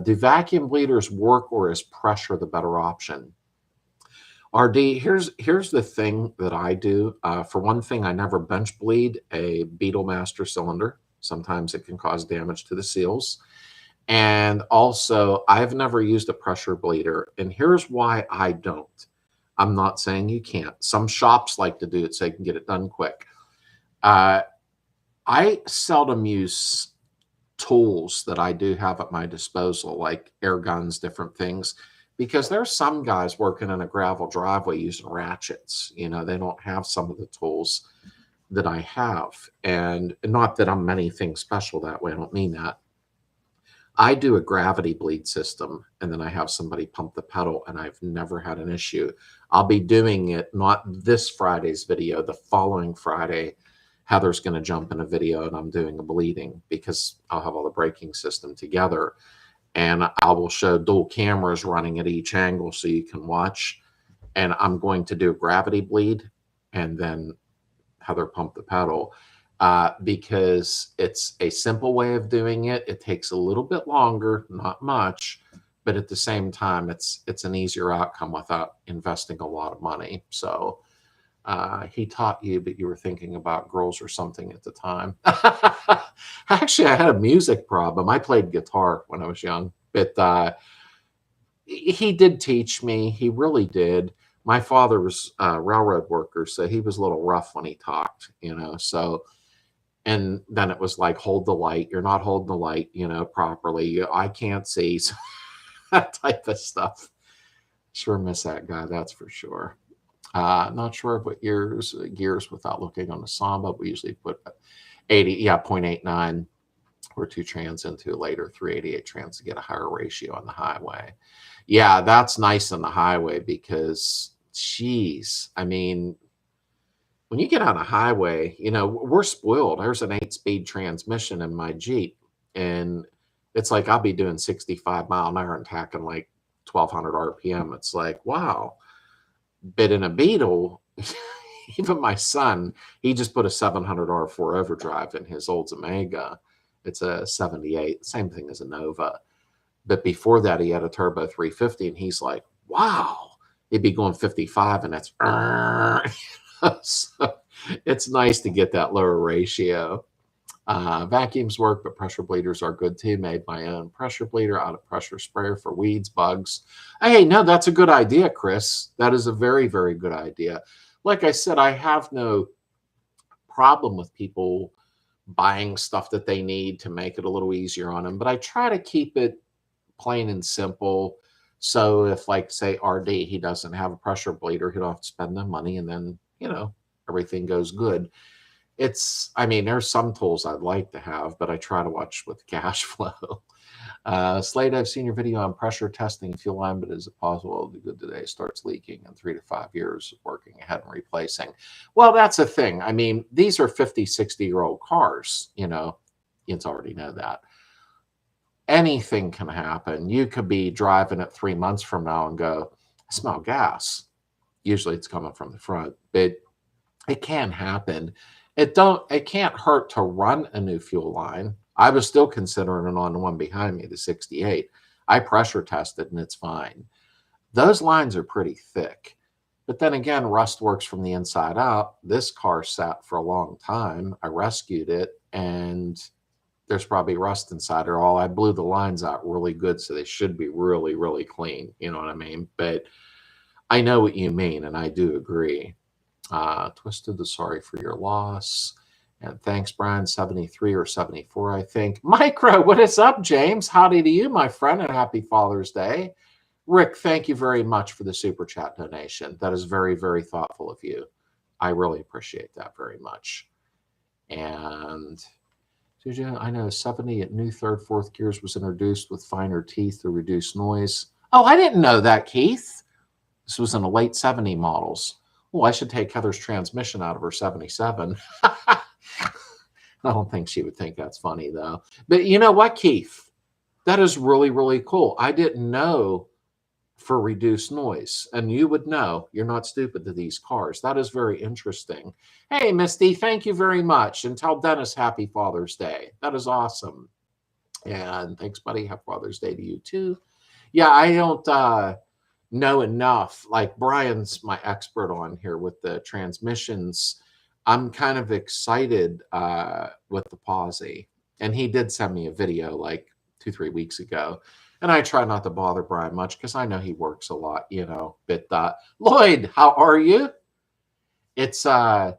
do vacuum bleeders work, or is pressure the better option? RD, here's the thing that I do. For one thing, I never bench bleed a Beetle master cylinder. Sometimes it can cause damage to the seals. And also, I've never used a pressure bleeder. And here's why I don't. I'm not saying you can't. Some shops like to do it so they can get it done quick. I seldom use tools that I do have at my disposal, like air guns, different things, because there's some guys working in a gravel driveway using ratchets. You know, they don't have some of the tools that I have. And not that I'm anything special that way. I don't mean that. I do a gravity bleed system, and then I have somebody pump the pedal, and I've never had an issue. I'll be doing it, not this Friday's video, the following Friday. Heather's going to jump in a video, and I'm doing a bleeding because I'll have all the braking system together. And I will show dual cameras running at each angle so you can watch. And I'm going to do a gravity bleed and then Heather pump the pedal. Because it's a simple way of doing it. It takes a little bit longer, not much, but at the same time, it's an easier outcome without investing a lot of money. So he taught you, but you were thinking about girls or something at the time. Actually, I had a music problem. I played guitar when I was young, but he did teach me. He really did. My father was a railroad worker, so he was a little rough when he talked, you know, so. And then it was like, hold the light. You're not holding the light, you know, properly. I can't see. So that type of stuff. Sure miss that guy, that's for sure. Not sure what gears without looking on the Samba. We usually put 80, yeah, 0.89 or 2 trans into later 388 trans to get a higher ratio on the highway. Yeah, that's nice on the highway because, geez, I mean, when you get on a highway, we're spoiled. There's an 8-speed transmission in my Jeep, and it's like I'll be doing 65-mile-an-hour and tacking like 1,200 RPM. It's like, wow. But in a Beetle, even my son, he just put a 700 R4 overdrive in his old Omega. It's a 78, same thing as a Nova. But before that, he had a turbo 350, and he's like, wow. He'd be going 55, and that's so it's nice to get that lower ratio. Vacuums work, but pressure bleeders are good too. Made my own pressure bleeder out of pressure sprayer for weeds, bugs. Hey, no, that's a good idea, Chris. That is a very, very good idea. Like I said, I have no problem with people buying stuff that they need to make it a little easier on them, but I try to keep it plain and simple. So if, like, say, RD, he doesn't have a pressure bleeder, he don't have to spend the money, and then, everything goes good. I mean, there's some tools I'd like to have, but I try to watch with cash flow. Slade, I've seen your video on pressure testing fuel line, but is it possible the good today starts leaking in 3 to 5 years of working ahead and replacing? Well, that's a thing. I mean, these are 50, 60-year-old cars, you already know that. Anything can happen. You could be driving it 3 months from now and go, I smell gas. Usually it's coming from the front, but it can happen. It can't hurt to run a new fuel line. I was still considering it on the one behind me, the 68. I pressure tested and it's fine. Those lines are pretty thick. But then again, rust works from the inside out. This car sat for a long time. I rescued it, and there's probably rust inside or all. I blew the lines out really good, so they should be really, really clean. You know what I mean? But I know what you mean, and I do agree. Twisted the sorry for your loss. And thanks, Brian, 73 or 74, I think. Micro, what is up, James? Howdy to you, my friend, and happy Father's Day. Rick, thank you very much for the Super Chat donation. That is very, very thoughtful of you. I really appreciate that very much. And I know 70 at new third, fourth gears was introduced with finer teeth to reduce noise. Oh, I didn't know that, Keith. This was in the late 70 models. Well, I should take Heather's transmission out of her 77. I don't think she would think that's funny, though. But you know what, Keith? That is really, really cool. I didn't know for reduced noise. And you would know. You're not stupid to these cars. That is very interesting. Hey, Misty, thank you very much. And tell Dennis happy Father's Day. That is awesome. And thanks, buddy. Happy Father's Day to you, too. Yeah, I don't know enough. Like, Brian's my expert on here with the transmissions. I'm kind of excited with the Posse. And he did send me a video like 2-3 weeks ago. And I try not to bother Brian much because I know he works a lot, But Lloyd, how are you? It's on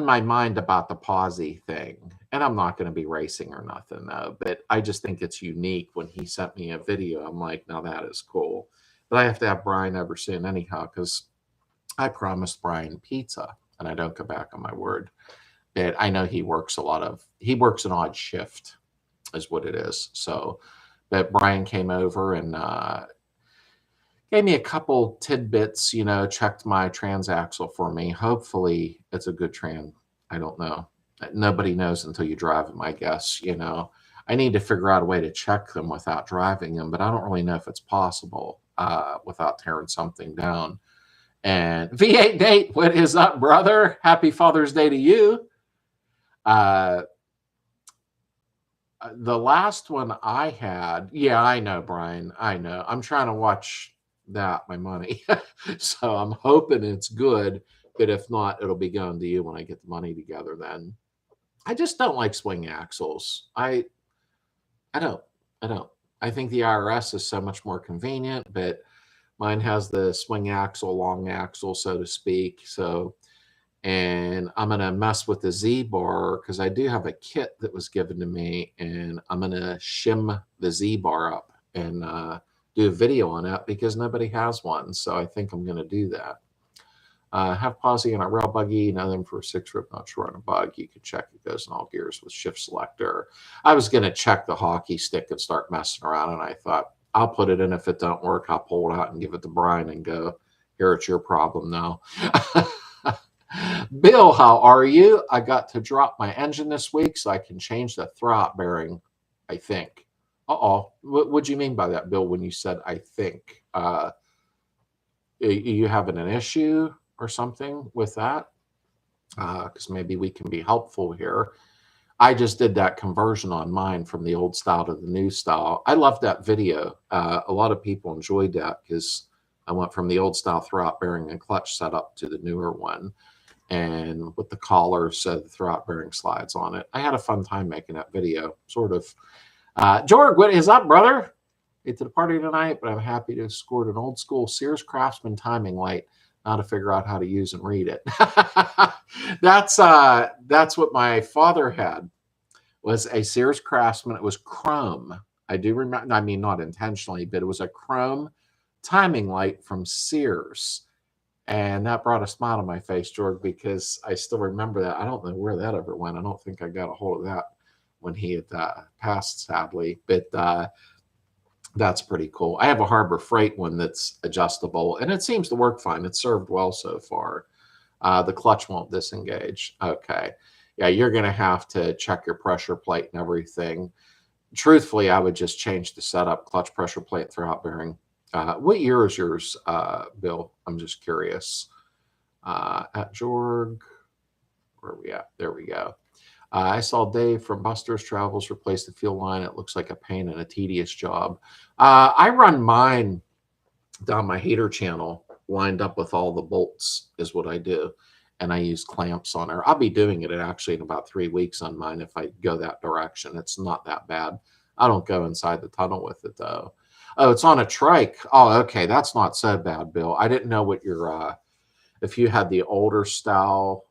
my mind about the Posse thing. And I'm not going to be racing or nothing, though. But I just think it's unique. When he sent me a video, I'm like, now that is cool. But I have to have Brian over soon anyhow, because I promised Brian pizza, and I don't go back on my word. But I know he works an odd shift is what it is. So, but Brian came over and gave me a couple tidbits, checked my transaxle for me. Hopefully it's a good I don't know. Nobody knows until you drive them, I guess. I need to figure out a way to check them without driving them, but I don't really know if it's possible without tearing something down. And V8 Date, what is up, brother? Happy Father's Day to you. The last one I had, yeah, I know, Brian. I know. I'm trying to watch my money. So I'm hoping it's good, but if not, it'll be going to you when I get the money together then. I just don't like swing axles. I don't. I think the IRS is so much more convenient, but mine has the swing axle, long axle, so to speak. And I'm going to mess with the Z-bar because I do have a kit that was given to me, and I'm going to shim the Z-bar up and do a video on that because nobody has one. So I think I'm going to do that. Have posi on a rail buggy, nothing for a 6-rip, not sure on a bug. You can check it goes in all gears with shift selector. I was going to check the hockey stick and start messing around, and I thought, I'll put it in. If it don't work, I'll pull it out and give it to Brian and go, here, it's your problem now. Bill, how are you? I got to drop my engine this week so I can change the throw bearing, I think. Uh-oh. What do you mean by that, Bill, when you said I think? You having an issue or something with that? Because maybe we can be helpful here. I just did that conversion on mine from the old style to the new style. I love that video. A lot of people enjoyed that because I went from the old style throw-out bearing and clutch setup to the newer one. And with the collar said the throw-out bearing slides on it. I had a fun time making that video, sort of. George, what is up, brother? Late to the party tonight, but I'm happy to have scored an old school Sears Craftsman timing light. Now to figure out how to use and read it. That's what my father had, was a Sears Craftsman. It was chrome. I do remember, I mean, not intentionally, but it was a chrome timing light from Sears. And that brought a smile to my face, George, because I still remember that. I don't know where that ever went. I don't think I got a hold of that when he had passed, sadly. But that's pretty cool. I have a Harbor Freight one that's adjustable, and it seems to work fine. It's served well so far. The clutch won't disengage. Okay. Yeah, you're going to have to check your pressure plate and everything. Truthfully, I would just change the setup, clutch pressure plate, throw-out bearing. What year is yours, Bill? I'm just curious. At Jorg, where are we at? There we go. I saw Dave from Buster's Travels replace the fuel line. It looks like a pain and a tedious job. I run mine down my heater channel, lined up with all the bolts is what I do. And I use clamps on her. I'll be doing it actually in about 3 weeks on mine if I go that direction. It's not that bad. I don't go inside the tunnel with it, though. Oh, it's on a trike. Oh, okay. That's not so bad, Bill. I didn't know what your, if you had the older style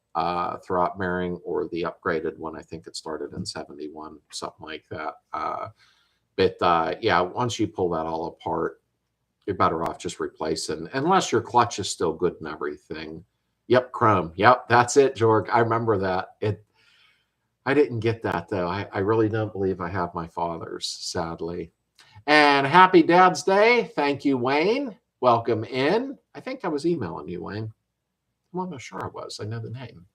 throw-out bearing or the upgraded one. I think it started in 71, something like that. But yeah, once you pull that all apart, you're better off just replacing, unless your clutch is still good and everything. Yep, chrome. Yep, that's it, George. I remember that. I didn't get that, though. I really don't believe I have my father's, sadly. And happy Dad's Day. Thank you, Wayne. Welcome in. I think I was emailing you, Wayne. I'm not sure I was. I know the name.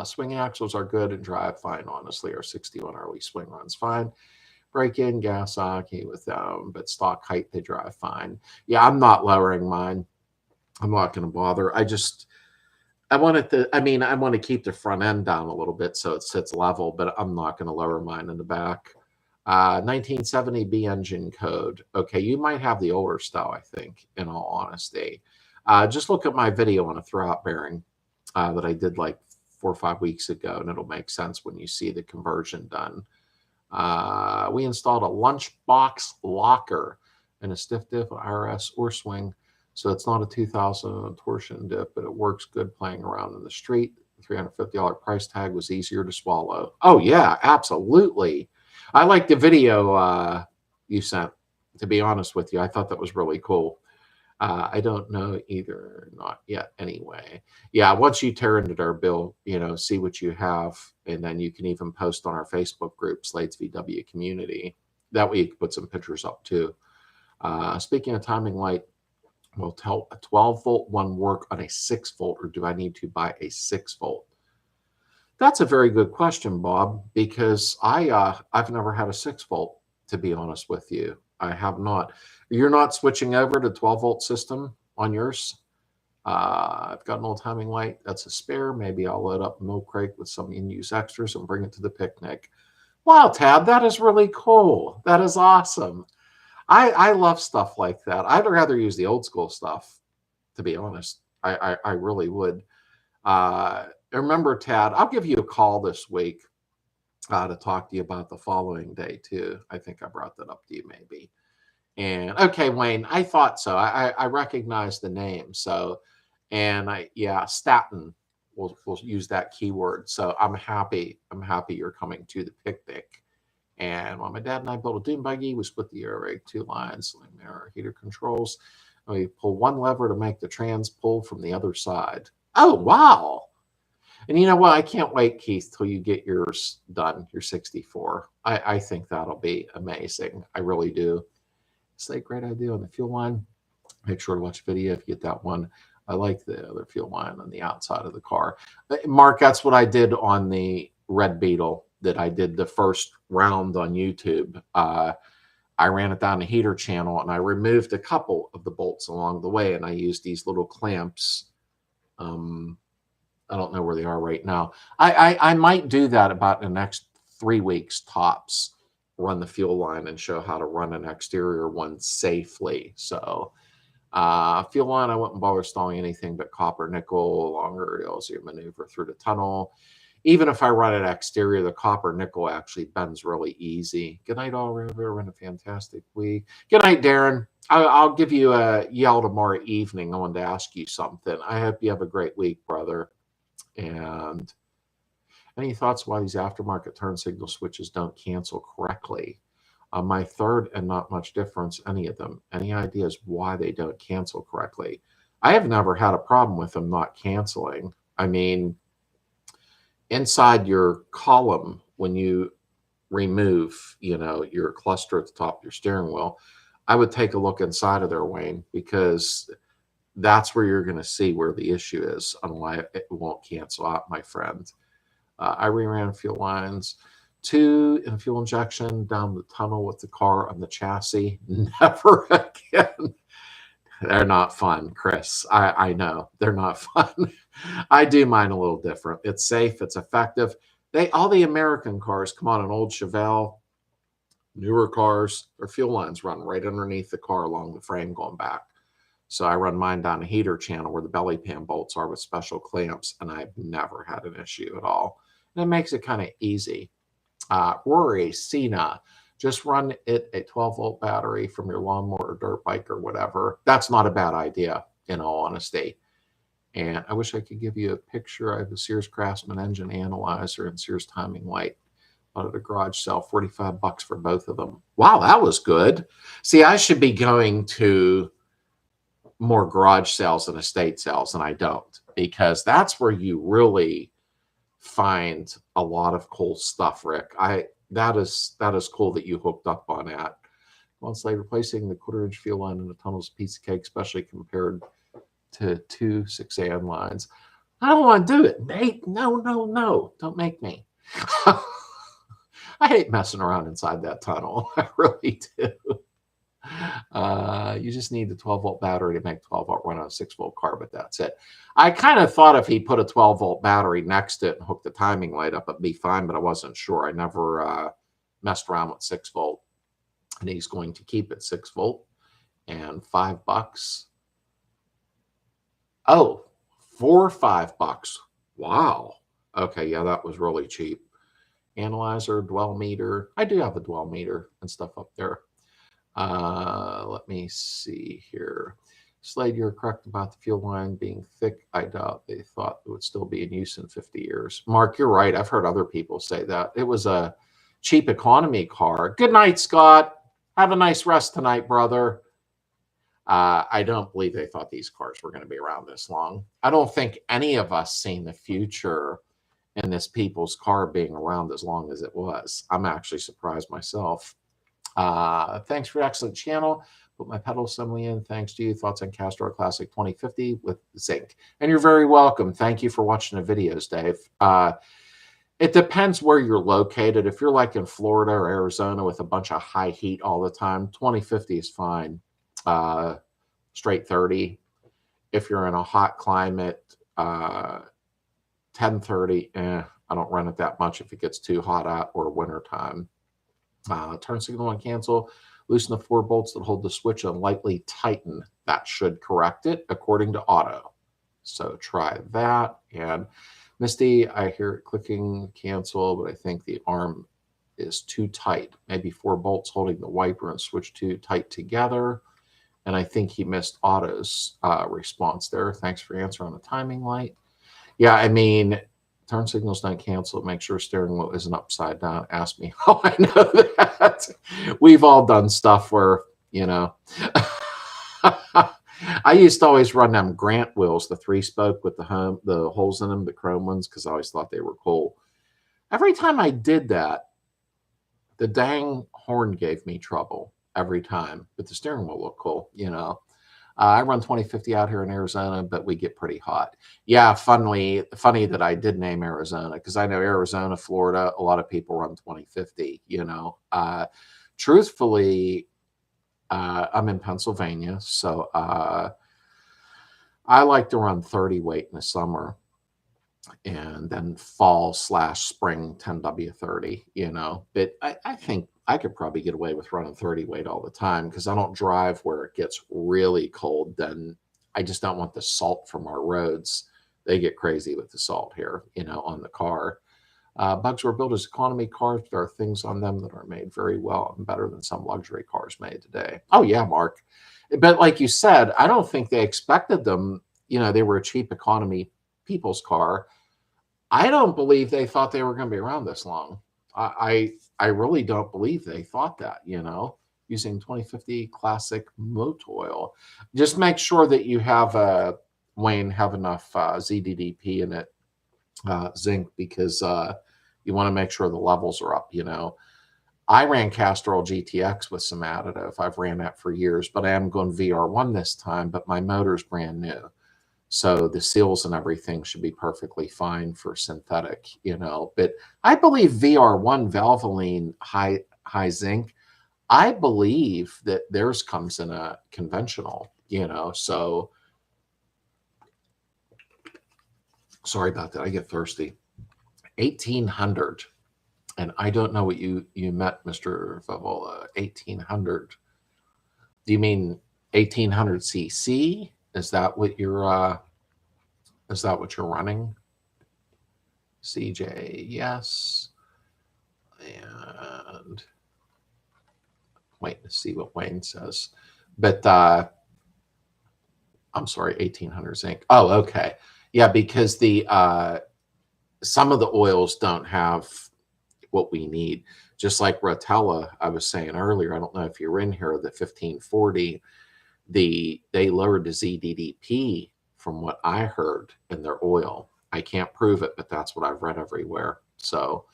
Swing axles are good and drive fine, honestly. Our 61 early swing runs fine. Break in, gas hockey with them, but stock height, they drive fine. Yeah, I'm not lowering mine. I'm not going to bother. I want it to, I mean, I want to keep the front end down a little bit so it sits level, but I'm not going to lower mine in the back. 1970 B engine code. Okay, you might have the older style, I think, in all honesty. Just look at my video on a throw-out bearing that I did like 4 or 5 weeks ago, and it'll make sense when you see the conversion done. We installed a lunchbox locker and a stiff diff, IRS, or swing. So it's not a 2000 torsion dip, but it works good playing around in the street. The $350 price tag was easier to swallow. Oh, yeah, absolutely. I like the video you sent, to be honest with you. I thought that was really cool. I don't know either, not yet anyway. Yeah, once you tear into their bill, see what you have, and then you can even post on our Facebook group, Slades VW Community. That way you can put some pictures up too. Speaking of timing light, will tell a 12-volt one work on a 6-volt, or do I need to buy a 6-volt? That's a very good question, Bob, because I've never had a 6-volt, to be honest with you. I have not. You're not switching over to 12-volt system on yours? I've got an old timing light. That's a spare. Maybe I'll load up a milk crate with some in-use extras and bring it to the picnic. Wow, Tad, that is really cool. That is awesome. I love stuff like that. I'd rather use the old school stuff, to be honest. I really would. Remember, Tad, I'll give you a call this week to talk to you about the following day, too. I think I brought that up to you, maybe. And, okay, Wayne, I thought so. I recognize the name. So, and statin, we'll use that keyword. So I'm happy you're coming to the picnic. And while my dad and I built a dune buggy, we split the airbag 2 lines, our heater controls. And we pull one lever to make the trans pull from the other side. Oh, wow. And you know what? I can't wait, Keith, till you get yours done, your 64. I think that'll be amazing. I really do. It's a great idea on the fuel line. Make sure to watch the video if you get that one. I like the other fuel line on the outside of the car. Mark, that's what I did on the red Beetle that I did the first round on YouTube. I ran it down the heater channel and I removed a couple of the bolts along the way, and I used these little clamps. I don't know where they are right now. I might do that about the next 3 weeks tops, run the fuel line and show how to run an exterior one safely. So fuel line, I wouldn't bother installing anything but copper nickel, longer rails, you maneuver through the tunnel. Even if I run an exterior, the copper nickel actually bends really easy. Good night, all. Run a fantastic week. Good night, Darren. I'll give you a yell tomorrow evening. I wanted to ask you something. I hope you have a great week, brother. And any thoughts why these aftermarket turn signal switches don't cancel correctly? My third and not much difference, any of them. Any ideas why they don't cancel correctly? I have never had a problem with them not canceling. I mean, inside your column, when you remove, your cluster at the top of your steering wheel, I would take a look inside of there, Wayne, because that's where you're going to see where the issue is on why it won't cancel out, my friend. I reran fuel lines 2 in fuel injection down the tunnel with the car on the chassis. Never again. They're not fun, Chris. I know they're not fun. I do mine a little different. It's safe. It's effective. All the American cars come on an old Chevelle, newer cars, their fuel lines run right underneath the car along the frame going back. So I run mine down a heater channel where the belly pan bolts are with special clamps, and I've never had an issue at all. And it makes it kind of easy. Rory, Cena, just run it a 12-volt battery from your lawnmower or dirt bike or whatever. That's not a bad idea, in all honesty. And I wish I could give you a picture. I have a Sears Craftsman engine analyzer and Sears timing light. Out of the garage sale, $45 for both of them. Wow, that was good. See, I should be going to more garage sales and estate sales, and I don't, because that's where you really find a lot of cool stuff, Rick. That is cool that you hooked up on that. Once like replacing the 1/4-inch fuel line in the tunnel's a piece of cake, especially compared to 2 6AN lines. I don't want to do it, Nate. No, don't make me. I hate messing around inside that tunnel. I really do. You just need the 12-volt battery to make 12-volt run on a 6-volt car, but that's it. I kind of thought if he put a 12-volt battery next to it and hooked the timing light up, it'd be fine, but I wasn't sure. I never messed around with 6-volt, and he's going to keep it 6-volt. And $5. Oh, $4 or $5. Wow. Okay, yeah, that was really cheap. Analyzer, dwell meter. I do have a dwell meter and stuff up there. Let me see here. Slade, you're correct about the fuel line being thick. I doubt they thought it would still be in use in 50 years. Mark, you're right. I've heard other people say that. It was a cheap economy car. Good night, Scott. Have a nice rest tonight, brother. I don't believe they thought these cars were going to be around this long. I don't think any of us seen the future in this people's car being around as long as it was. I'm actually surprised myself. Thanks for excellent channel. Put my pedal assembly in. Thanks to you. Thoughts on Castor Classic 2050 with zinc. And you're very welcome. Thank you for watching the videos, Dave. It depends where you're located. If you're like in Florida or Arizona with a bunch of high heat all the time, 2050 is fine. Straight 30. If you're in a hot climate, 1030, I don't run it that much if it gets too hot out or winter time. Turn signal on cancel. Loosen the 4 bolts that hold the switch and lightly tighten. That should correct it according to auto. So try that. And Misty, I hear it clicking cancel, but I think the arm is too tight. Maybe 4 bolts holding the wiper and switch too tight together. And I think he missed auto's response there. Thanks for answering on the timing light. Yeah, I mean, Turn signals don't cancel. Make sure steering wheel isn't upside down. Ask me how I know that. We've all done stuff where, you know. I used to always run them Grant wheels, the 3-spoke with the holes in them, the chrome ones, because I always thought they were cool. Every time I did that, the dang horn gave me trouble every time, but the steering wheel looked cool, you know. I run 2050 out here in Arizona, but we get pretty hot. Yeah, funny that I did name Arizona, because I know Arizona, Florida, a lot of people run 2050, you know. Truthfully, I'm in Pennsylvania, so I like to run 30 weight in the summer, and then fall/spring 10W30, you know. But I think I could probably get away with running 30 weight all the time, because I don't drive where it gets really cold. Then I just don't want the salt from our roads. They get crazy with the salt here, you know, on the car. Bugs were built as economy cars. There are things on them that are made very well and better than some luxury cars made today. Oh yeah, Mark. But like you said, I don't think they expected them. You know, they were a cheap economy people's car. I don't believe they thought they were going to be around this long. I really don't believe they thought that, you know, using 2050 classic motor oil. Just make sure that you have, Wayne, have enough ZDDP in it, zinc, because you want to make sure the levels are up, you know. I ran Castrol GTX with some additive. I've ran that for years, but I am going VR1 this time, but my motor's brand new. So the seals and everything should be perfectly fine for synthetic, you know. But I believe VR1 Valvoline high zinc, I believe that theirs comes in a conventional, you know. So sorry about that. I get thirsty. 1800. And I don't know what you meant, Mr. Favola. 1800. Do you mean 1800 cc? Is that what you're running? CJ, yes. And wait to see what Wayne says. But I'm sorry, 1800 zinc. Oh, okay. Yeah, because the some of the oils don't have what we need. Just like Rotella, I was saying earlier, I don't know if you're in here, the 1540, they lowered the ZDDP from what I heard in their oil. I can't prove it, but that's what I've read everywhere. So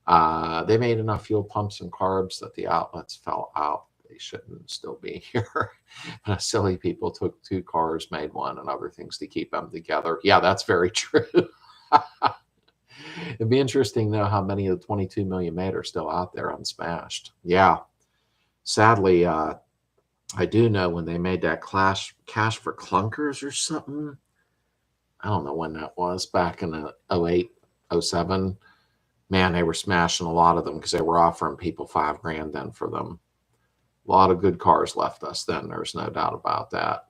they made enough fuel pumps and carbs that the outlets fell out. They shouldn't still be here. Silly people took 2 cars, made one, and other things to keep them together. Yeah, that's very true. It'd be interesting to know how many of the 22 million made are still out there unsmashed. Yeah. Sadly, I do know when they made that cash for clunkers or something. I don't know when that was, back in the 08, 07. Man, they were smashing a lot of them because they were offering people $5,000 then for them. A lot of good cars left us then. There's no doubt about that.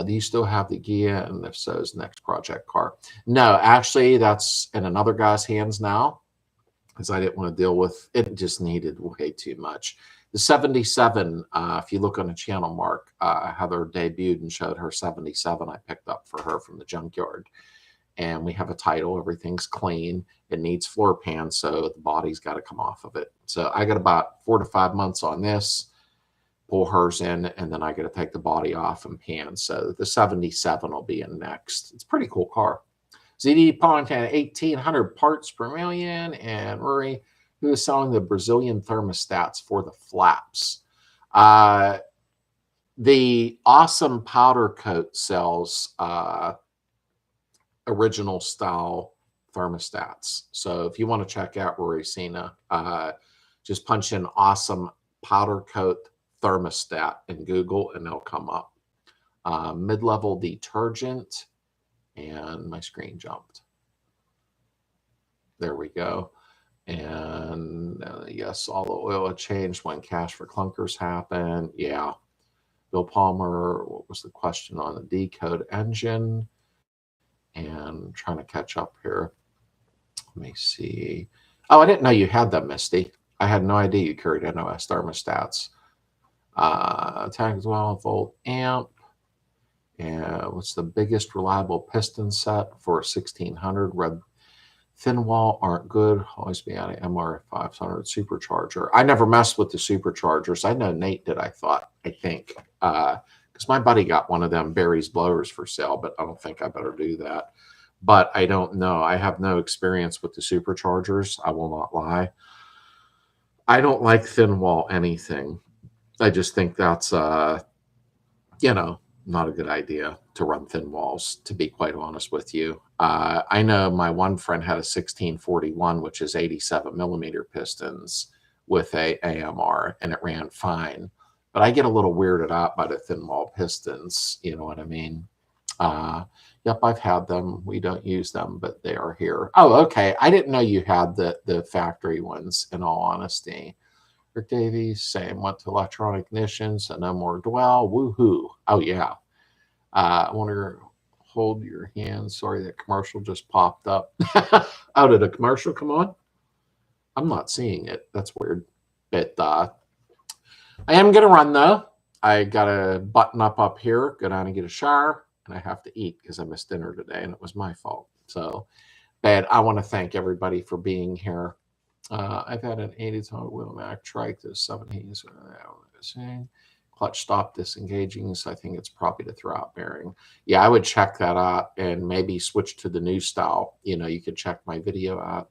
Do you still have the Gia? And if so, is the next project car? No, actually, that's in another guy's hands now, because I didn't want to deal with it. Just needed way too much. The 77, if you look on the channel, Mark, Heather debuted and showed her 77 I picked up for her from the junkyard. And we have a title. Everything's clean. It needs floor pan, so the body's got to come off of it. So I got about 4 to 5 months on this. Pull hers in, and then I got to take the body off and pan. So the 77 will be in next. It's a pretty cool car. ZD Pontan, 1,800 parts per million. And Rory, who is selling the Brazilian thermostats for the flaps. The awesome powder coat sells original style thermostats. So if you want to check out Rory Cena, just punch in awesome powder coat thermostat in Google and they'll come up. Mid-level detergent, and my screen jumped. There we go. And yes, all the oil had changed when cash for clunkers happened. Yeah. Bill Palmer, what was the question on the decode engine? And trying to catch up here. Let me see. Oh, I didn't know you had them, Misty. I had no idea you carried NOS thermostats. Tag 12-volt amp. And what's the biggest reliable piston set for 1600? Red Thin wall aren't good. Always be out of MR 500 supercharger. I never messed with the superchargers. I know Nate did, I think. Because my buddy got one of them Barry's blowers for sale, but I don't think I better do that. But I don't know. I have no experience with the superchargers. I will not lie. I don't like thin wall anything. I just think that's, you know, not a good idea to run thin walls, to be quite honest with you. I know my one friend had a 1641, which is 87 millimeter pistons with a AMR, and it ran fine. But I get a little weirded out by the thin wall pistons. You know what I mean? Yep, I've had them. We don't use them, but they are here. Oh, okay. I didn't know you had the factory ones, in all honesty. Rick Davies, same. Went to electronic ignition, so no more dwell. Woohoo. Oh, yeah. I want to hold your hand. Sorry, that commercial just popped up. Oh, did a commercial come on? I'm not seeing it. That's weird. But I am going to run, though. I got a button up here, go down and get a shower, and I have to eat because I missed dinner today, and it was my fault. So, but I want to thank everybody for being here. I've had an 80-ton wheel Mac Trike, the 17s. Clutch stop disengaging, so I think it's probably the throwout bearing. Yeah, I would check that out and maybe switch to the new style. You know, you could check my video out.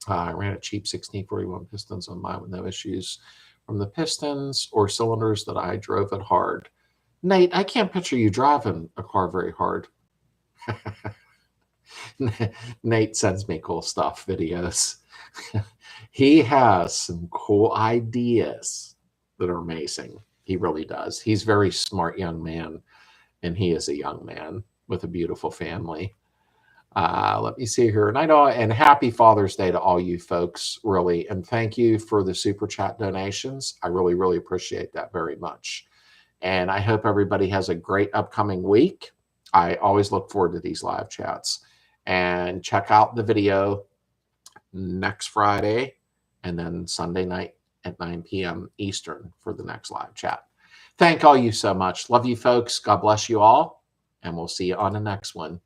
I ran a cheap 1641 pistons on mine with no issues from the pistons or cylinders that I drove it hard. Nate, I can't picture you driving a car very hard. Nate sends me cool stuff, videos. He has some cool ideas that are amazing. He really does. He's a very smart young man, and he is a young man with a beautiful family. Let me see here. And happy Father's Day to all you folks, really. And thank you for the Super Chat donations. I really, really appreciate that very much. And I hope everybody has a great upcoming week. I always look forward to these live chats. And check out the video next Friday and then Sunday night at 9 p.m. Eastern for the next live chat. Thank all you so much. Love you folks. God bless you all. And we'll see you on the next one.